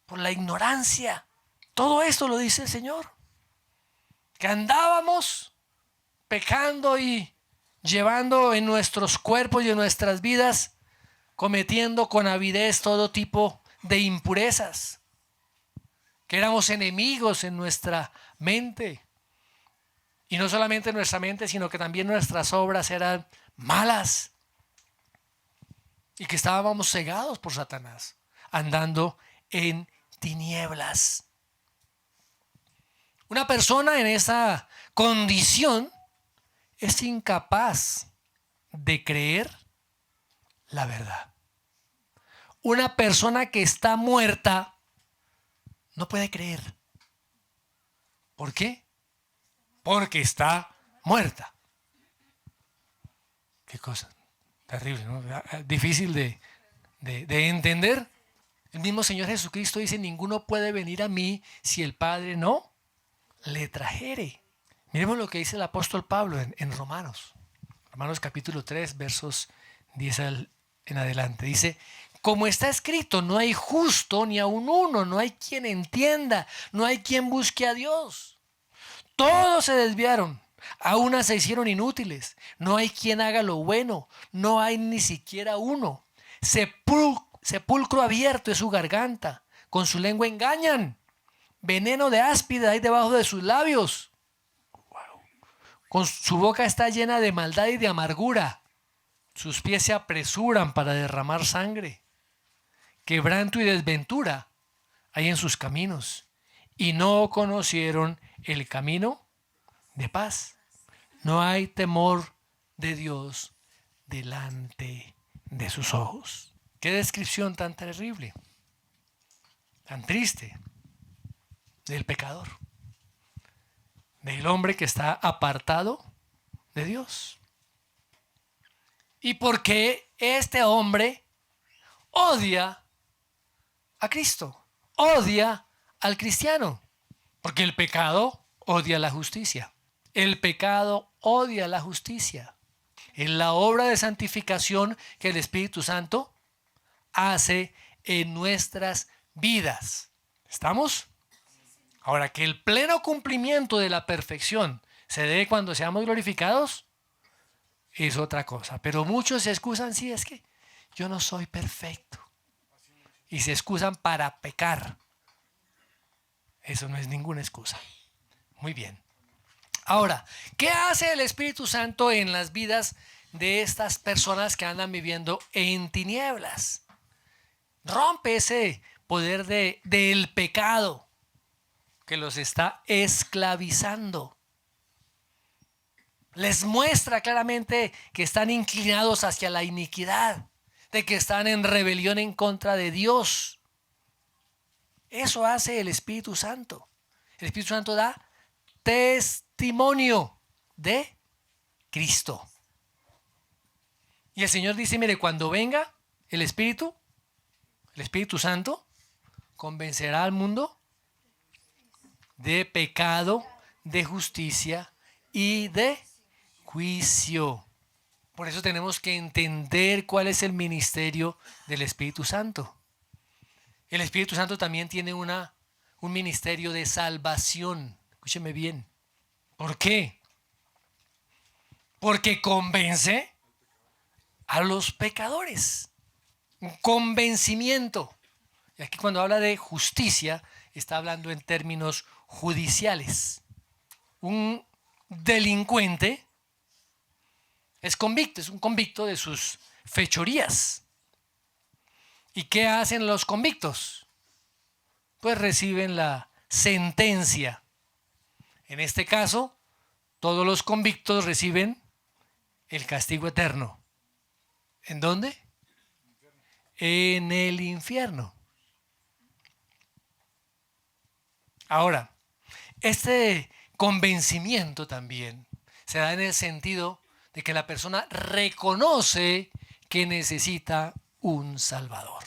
por la ignorancia. Todo esto lo dice el Señor, que andábamos pecando y llevando en nuestros cuerpos y en nuestras vidas, cometiendo con avidez todo tipo de impurezas, que éramos enemigos en nuestra mente. Y no solamente en nuestra mente, sino que también nuestras obras eran malas. Y que estábamos cegados por Satanás, andando en tinieblas. Una persona en esa condición es incapaz de creer la verdad. Una persona que está muerta no puede creer. ¿Por qué? Porque está muerta. Qué cosa terrible, ¿no? Difícil de entender. El mismo Señor Jesucristo dice: ninguno puede venir a mí si el Padre no le trajere. Miremos lo que dice el apóstol Pablo en Romanos. Romanos capítulo 3, versos 10 en adelante. Dice: como está escrito, no hay justo ni aun uno, no hay quien entienda, no hay quien busque a Dios. Todos se desviaron, a una se hicieron inútiles, no hay quien haga lo bueno, no hay ni siquiera uno. Sepulcro abierto es su garganta, con su lengua engañan, veneno de áspida hay debajo de sus labios. Con su boca está llena de maldad y de amargura, sus pies se apresuran para derramar sangre. Quebranto y desventura hay en sus caminos, y no conocieron el camino de paz. No hay temor de Dios delante de sus ojos. Qué descripción tan terrible, tan triste del pecador, del hombre que está apartado de Dios. ¿Y por qué este hombre odia a Cristo? Odia al cristiano. Porque el pecado odia la justicia. El pecado odia la justicia. Es la obra de santificación que el Espíritu Santo hace en nuestras vidas. ¿Estamos? Ahora, que el pleno cumplimiento de la perfección se dé cuando seamos glorificados, es otra cosa. Pero muchos se excusan, sí, es que yo no soy perfecto. Y se excusan para pecar. Eso no es ninguna excusa. Muy bien. Ahora, ¿qué hace el Espíritu Santo en las vidas de estas personas que andan viviendo en tinieblas? Rompe ese poder del pecado que los está esclavizando. Les muestra claramente que están inclinados hacia la iniquidad, de que están en rebelión en contra de Dios. Eso hace el Espíritu Santo. El Espíritu Santo da testimonio de Cristo. Y el Señor dice, mire, cuando venga el Espíritu Santo, convencerá al mundo de pecado, de justicia y de juicio. Por eso tenemos que entender cuál es el ministerio del Espíritu Santo. El Espíritu Santo también tiene un ministerio de salvación. Escúcheme bien. ¿Por qué? Porque convence a los pecadores. Un convencimiento. Y aquí cuando habla de justicia, está hablando en términos judiciales. Un delincuente es un convicto de sus fechorías. ¿Y qué hacen los convictos? Pues reciben la sentencia. En este caso, todos los convictos reciben el castigo eterno. ¿En dónde? En el infierno. Ahora, este convencimiento también se da en el sentido de que la persona reconoce que necesita un Salvador.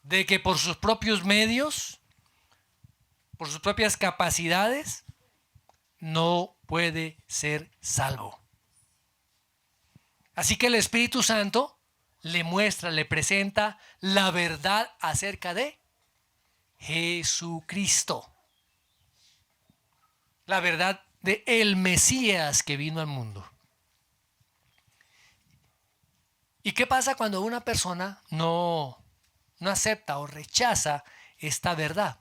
De que por sus propios medios, por sus propias capacidades, no puede ser salvo. Así que el Espíritu Santo le muestra, le presenta la verdad acerca de Jesucristo. La verdad de el Mesías que vino al mundo. ¿Y qué pasa cuando una persona no acepta o rechaza esta verdad?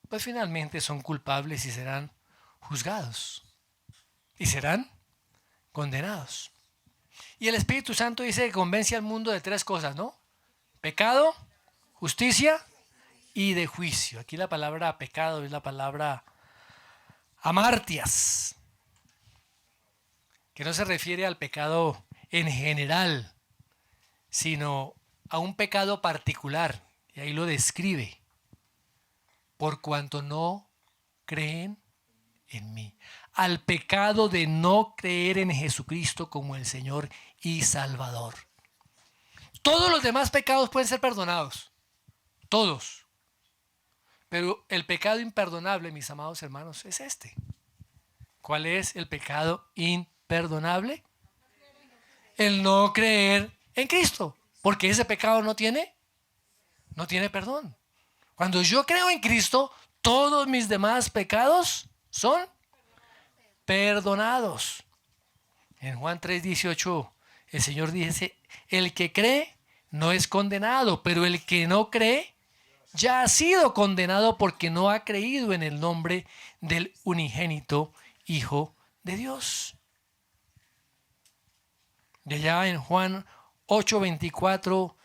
Pues finalmente son culpables y serán juzgados. Y serán condenados. Y el Espíritu Santo dice que convence al mundo de tres cosas, ¿no? Pecado, justicia y de juicio. Aquí la palabra pecado es la palabra amartias, que no se refiere al pecado en general, sino a un pecado particular. Y ahí lo describe. Por cuanto no creen en mí. Al pecado de no creer en Jesucristo como el Señor y Salvador. Todos los demás pecados pueden ser perdonados. Todos. Pero el pecado imperdonable, mis amados hermanos, es este. ¿Cuál es el pecado imperdonable? El no creer en Cristo. Porque ese pecado no tiene perdón. Cuando yo creo en Cristo, todos mis demás pecados son perdonados. En Juan 3:18, el Señor dice, el que cree no es condenado, pero el que no cree ya ha sido condenado porque no ha creído en el nombre del unigénito Hijo de Dios. Y allá en Juan 8:24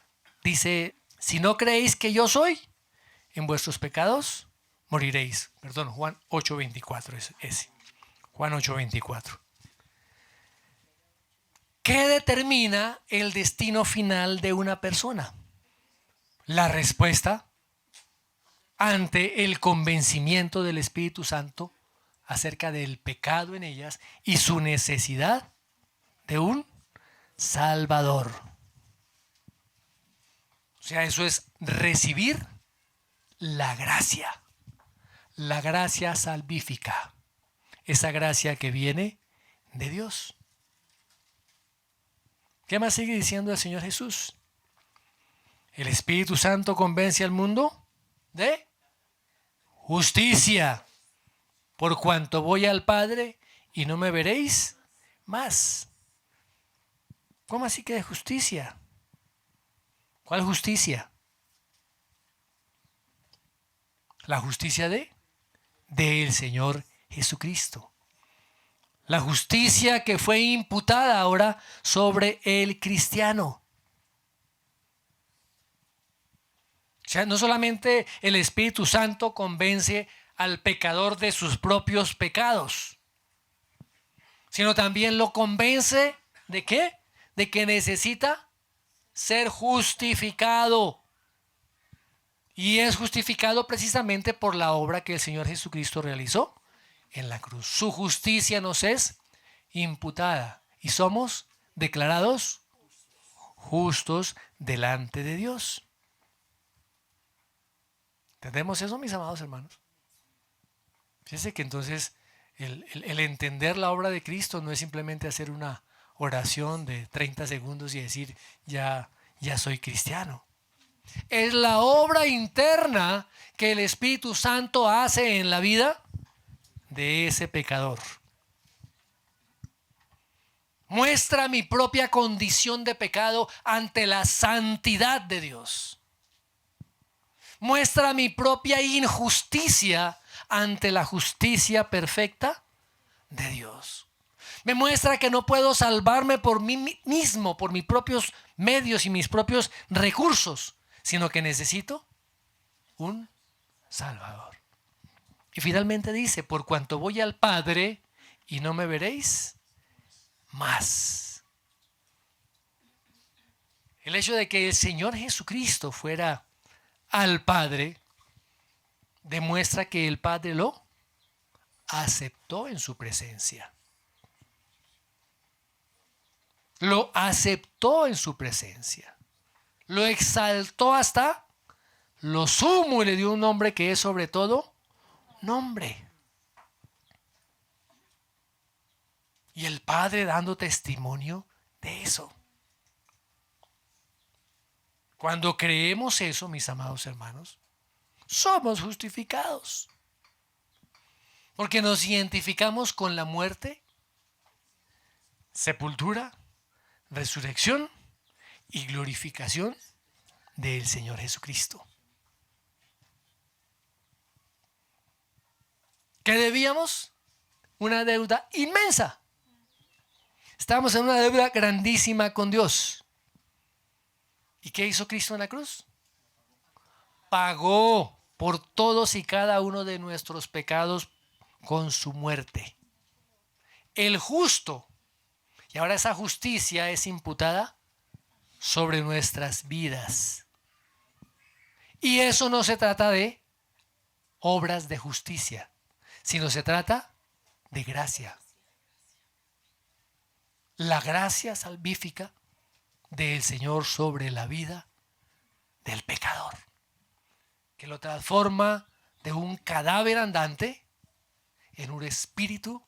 dice, si no creéis que yo soy, en vuestros pecados moriréis. Perdón, Juan 8:24 es ese. Juan 8:24. ¿Qué determina el destino final de una persona? La respuesta ante el convencimiento del Espíritu Santo acerca del pecado en ellas y su necesidad de un Salvador. O sea, eso es recibir la gracia salvífica, esa gracia que viene de Dios. ¿Qué más sigue diciendo el Señor Jesús? El Espíritu Santo convence al mundo de justicia, por cuanto voy al Padre y no me veréis, más. ¿Cómo así que de justicia? ¿Cuál justicia? La justicia del Señor Jesucristo. La justicia que fue imputada ahora sobre el cristiano. O sea, no solamente el Espíritu Santo convence al pecador de sus propios pecados, sino también lo convence ¿de qué? De que necesita ser justificado. Y es justificado precisamente por la obra que el Señor Jesucristo realizó en la cruz. Su justicia nos es imputada y somos declarados justos delante de Dios. ¿Entendemos eso, mis amados hermanos? Fíjense que entonces el entender la obra de Cristo no es simplemente hacer una oración de 30 segundos y decir ya soy cristiano. Es la obra interna que el Espíritu Santo hace en la vida de ese pecador. Muestra mi propia condición de pecado ante la santidad de Dios. Muestra mi propia injusticia ante la justicia perfecta de Dios. Me muestra que no puedo salvarme por mí mismo, por mis propios medios y mis propios recursos, sino que necesito un Salvador. Y finalmente dice, por cuanto voy al Padre y no me veréis más. El hecho de que el Señor Jesucristo fuera al Padre demuestra que el Padre lo aceptó en su presencia. Lo aceptó en su presencia. Lo exaltó hasta lo sumo y le dio un nombre que es sobre todo nombre. Y el Padre dando testimonio de eso. Cuando creemos eso, mis amados hermanos, somos justificados. Porque nos identificamos con la muerte, sepultura, resurrección y glorificación del Señor Jesucristo. ¿Qué debíamos? Una deuda inmensa. Estábamos en una deuda grandísima con Dios. ¿Y qué hizo Cristo en la cruz? Pagó por todos y cada uno de nuestros pecados con su muerte. El justo. Y ahora esa justicia es imputada sobre nuestras vidas. Y eso no se trata de obras de justicia, sino se trata de gracia. La gracia salvífica del Señor sobre la vida del pecador, que lo transforma de un cadáver andante en un espíritu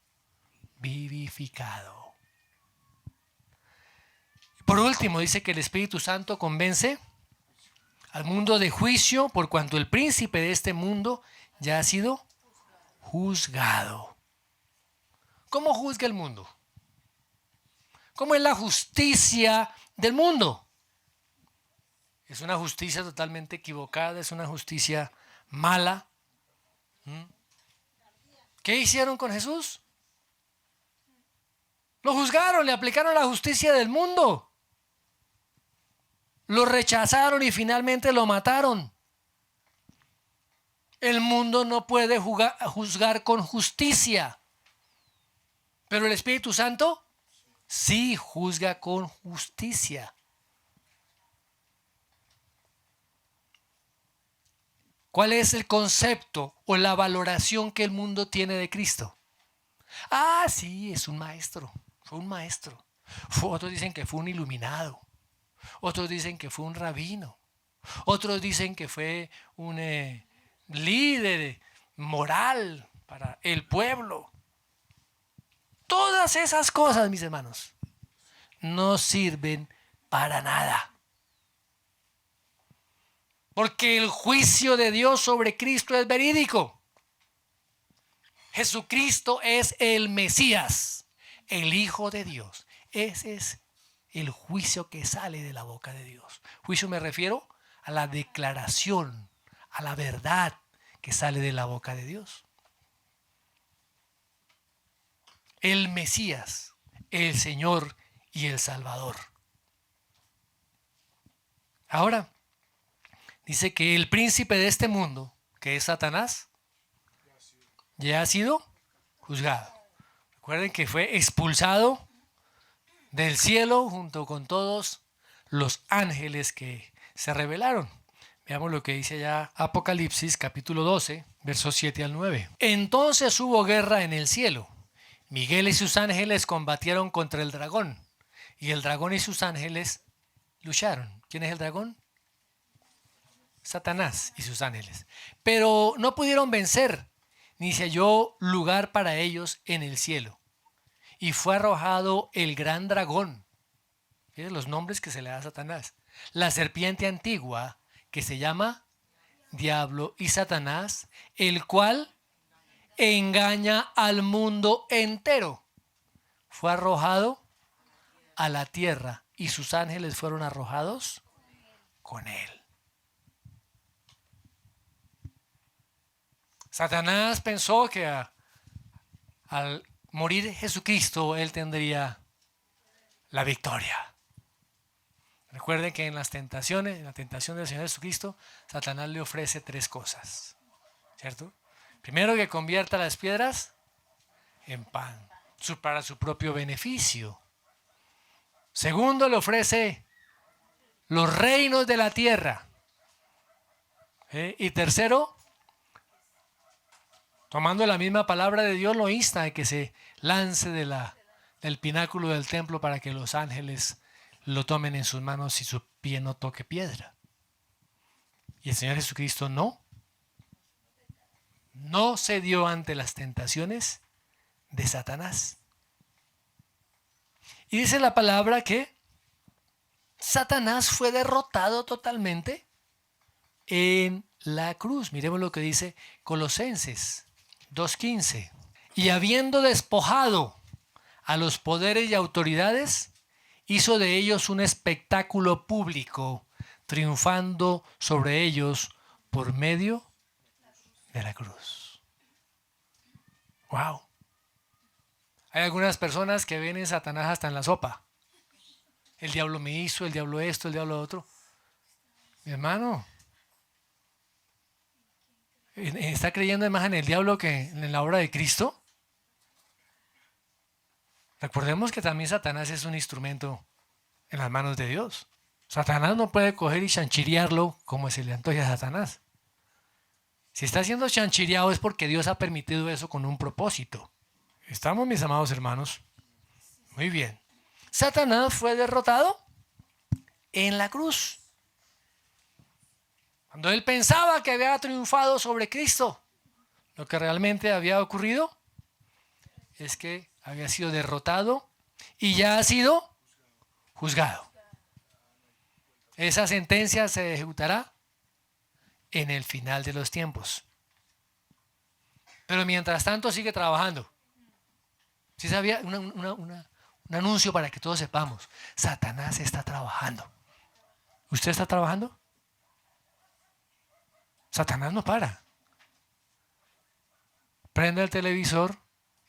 vivificado. Por último, dice que el Espíritu Santo convence al mundo de juicio por cuanto el príncipe de este mundo ya ha sido juzgado. ¿Cómo juzga el mundo? ¿Cómo es la justicia del mundo? Es una justicia totalmente equivocada, es una justicia mala. ¿Qué hicieron con Jesús? Lo juzgaron, le aplicaron la justicia del mundo. Lo rechazaron y finalmente lo mataron. El mundo no puede juzgar con justicia. Pero el Espíritu Santo sí juzga con justicia. ¿Cuál es el concepto o la valoración que el mundo tiene de Cristo? Ah, sí, es un maestro. Fue un maestro. Otros dicen que fue un iluminado. Otros dicen que fue un rabino. Otros dicen que fue un líder moral para el pueblo. Todas esas cosas, mis hermanos, no sirven para nada. Porque el juicio de Dios sobre Cristo es verídico. Jesucristo es el Mesías, el Hijo de Dios. Ese es el juicio que sale de la boca de Dios. Juicio me refiero a la declaración, a la verdad que sale de la boca de Dios. El Mesías, el Señor y el Salvador. Ahora, dice que el príncipe de este mundo, que es Satanás, ya ha sido juzgado. Recuerden que fue expulsado del cielo junto con todos los ángeles que se rebelaron. Veamos lo que dice ya Apocalipsis capítulo 12, versos 7 al 9. Entonces hubo guerra en el cielo. Miguel y sus ángeles combatieron contra el dragón, y el dragón y sus ángeles lucharon. ¿Quién es el dragón? Satanás y sus ángeles. Pero no pudieron vencer, ni se halló lugar para ellos en el cielo. Y fue arrojado el gran dragón. Fíjense los nombres que se le da a Satanás. La serpiente antigua, que se llama Diablo y Satanás, el cual engaña al mundo entero. Fue arrojado a la tierra y sus ángeles fueron arrojados con él. Satanás pensó que al morir Jesucristo, él tendría la victoria. Recuerden que en las tentaciones, en la tentación del Señor Jesucristo, Satanás le ofrece 3 cosas, ¿cierto? Primero, que convierta las piedras en pan, para su propio beneficio. Segundo, le ofrece los reinos de la tierra. Y tercero, tomando la misma palabra de Dios, lo insta a que se lance del pináculo del templo para que los ángeles lo tomen en sus manos y su pie no toque piedra. Y el Señor Jesucristo no cedió ante las tentaciones de Satanás. Y dice la palabra que Satanás fue derrotado totalmente en la cruz. Miremos lo que dice Colosenses 2:15. Y habiendo despojado a los poderes y autoridades, hizo de ellos un espectáculo público, triunfando sobre ellos por medio de la cruz. ¡Wow! Hay algunas personas que ven en Satanás hasta en la sopa. El diablo me hizo, el diablo esto, el diablo otro. Mi hermano, ¿está creyendo más en el diablo que en la obra de Cristo? Recordemos que también Satanás es un instrumento en las manos de Dios. Satanás no puede coger y chanchirearlo como se le antoja a Satanás. Si está siendo chanchireado es porque Dios ha permitido eso con un propósito. ¿Estamos, mis amados hermanos? Muy bien. Satanás fue derrotado en la cruz. Cuando él pensaba que había triunfado sobre Cristo, lo que realmente había ocurrido es que había sido derrotado y ya ha sido juzgado. Esa sentencia se ejecutará en el final de los tiempos. Pero mientras tanto sigue trabajando. ¿Sí sabía? Un anuncio para que todos sepamos. Satanás está trabajando. ¿Usted está trabajando? Satanás no para. Prende el televisor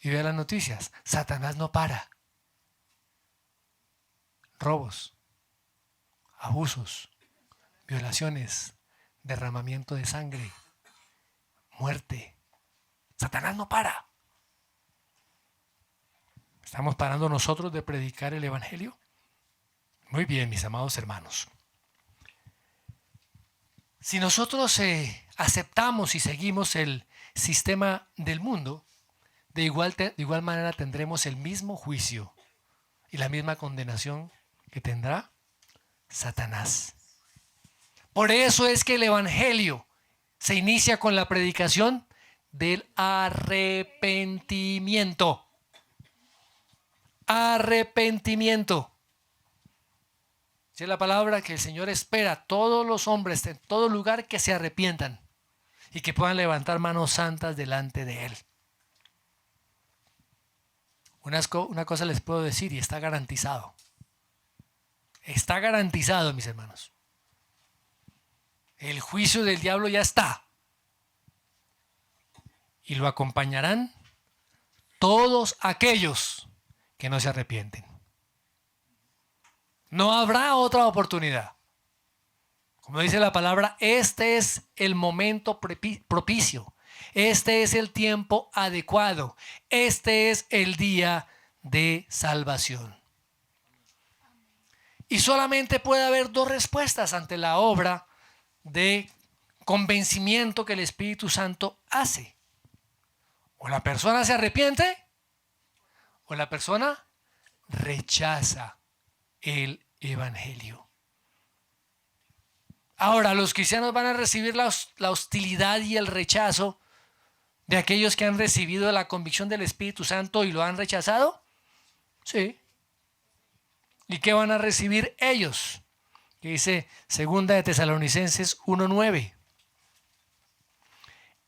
y vea las noticias. Satanás no para. Robos, abusos, violaciones, derramamiento de sangre, muerte. Satanás no para. ¿Estamos parando nosotros de predicar el Evangelio? Muy bien, mis amados hermanos. Si nosotros aceptamos y seguimos el sistema del mundo, de igual manera tendremos el mismo juicio y la misma condenación que tendrá Satanás. Por eso es que el Evangelio se inicia con la predicación del arrepentimiento. Arrepentimiento. Es la palabra que el Señor espera a todos los hombres en todo lugar que se arrepientan y que puedan levantar manos santas delante de Él. Una cosa les puedo decir y está garantizado. Está garantizado, mis hermanos. El juicio del diablo ya está. Y lo acompañarán todos aquellos que no se arrepienten. No habrá otra oportunidad. Como dice la palabra, este es el momento propicio. Este es el tiempo adecuado. Este es el día de salvación. Y solamente puede haber dos respuestas ante la obra de convencimiento que el Espíritu Santo hace. O la persona se arrepiente o la persona rechaza el Evangelio. Ahora, los cristianos van a recibir la hostilidad y el rechazo de aquellos que han recibido la convicción del Espíritu Santo y lo han rechazado. Sí. ¿Y qué van a recibir ellos? Que dice 2 de Tesalonicenses 1:9.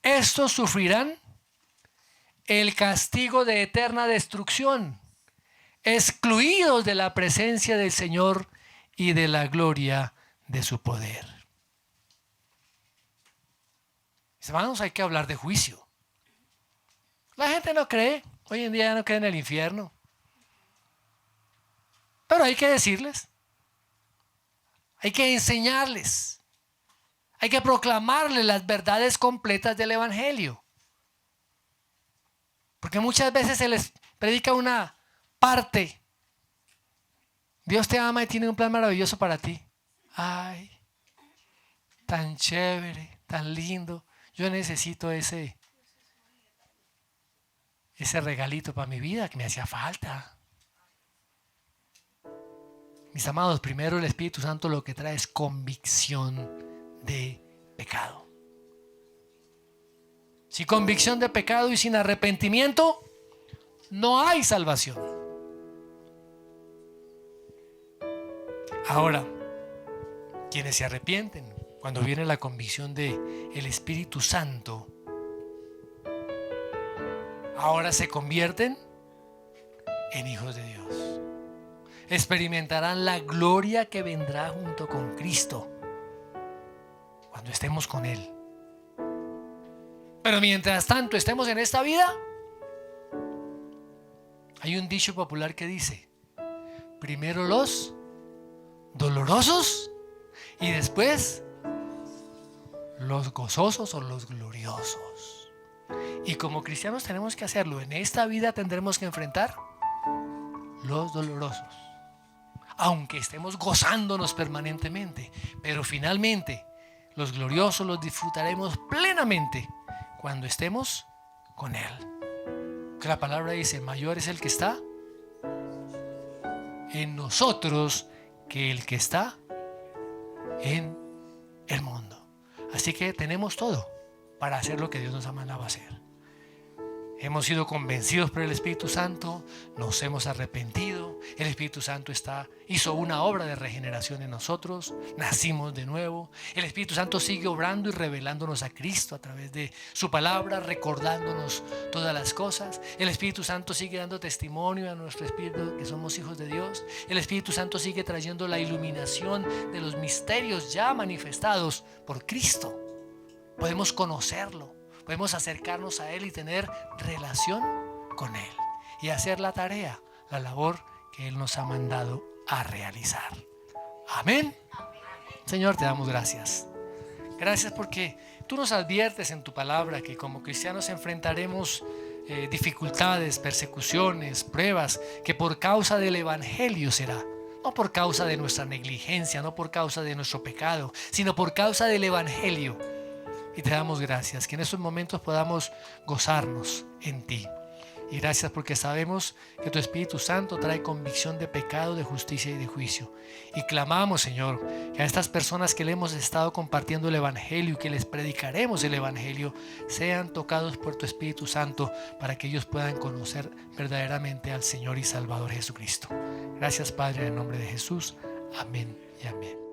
Estos sufrirán el castigo de eterna destrucción, excluidos de la presencia del Señor y de la gloria de su poder. Mis hermanos, hay que hablar de juicio. La gente no cree, hoy en día ya no cree en el infierno. Pero hay que decirles, hay que enseñarles, hay que proclamarles las verdades completas del Evangelio. Porque muchas veces se les predica una parte. Dios te ama y tiene un plan maravilloso para ti. Ay, tan chévere, tan lindo. Yo necesito ese regalito para mi vida que me hacía falta. Mis amados, primero el Espíritu Santo lo que trae es convicción de pecado. Sin convicción de pecado y sin arrepentimiento, no hay salvación. Ahora, quienes se arrepienten, cuando viene la convicción de el Espíritu Santo, ahora se convierten en hijos de Dios. Experimentarán la gloria que vendrá junto con Cristo cuando estemos con Él. Pero mientras tanto estemos en esta vida, hay un dicho popular que dice: primero los dolorosos y después los gozosos o los gloriosos. Y como cristianos tenemos que hacerlo. En esta vida tendremos que enfrentar los dolorosos, aunque estemos gozándonos permanentemente, pero finalmente los gloriosos los disfrutaremos plenamente cuando estemos con Él. Que la palabra dice: mayor es el que está en nosotros que el que está en el mundo. Así que tenemos todo para hacer lo que Dios nos ha mandado a hacer. Hemos sido convencidos por el Espíritu Santo, nos hemos arrepentido, el Espíritu Santo hizo una obra de regeneración en nosotros, nacimos de nuevo, el Espíritu Santo sigue obrando y revelándonos a Cristo a través de su palabra, recordándonos todas las cosas. El Espíritu Santo sigue dando testimonio a nuestro espíritu que somos hijos de Dios. El Espíritu Santo sigue trayendo la iluminación de los misterios ya manifestados por Cristo. Podemos conocerlo. Podemos acercarnos a Él y tener relación con Él y hacer la tarea, la labor que Él nos ha mandado a realizar. Amén. Señor, te damos gracias. Gracias porque tú nos adviertes en tu palabra que como cristianos enfrentaremos dificultades, persecuciones, pruebas, que por causa del Evangelio será. No por causa de nuestra negligencia, no por causa de nuestro pecado, sino por causa del Evangelio. Y te damos gracias, que en estos momentos podamos gozarnos en ti. Y gracias porque sabemos que tu Espíritu Santo trae convicción de pecado, de justicia y de juicio. Y clamamos, Señor, que a estas personas que le hemos estado compartiendo el Evangelio y que les predicaremos el Evangelio, sean tocados por tu Espíritu Santo para que ellos puedan conocer verdaderamente al Señor y Salvador Jesucristo. Gracias, Padre, en el nombre de Jesús. Amén y amén.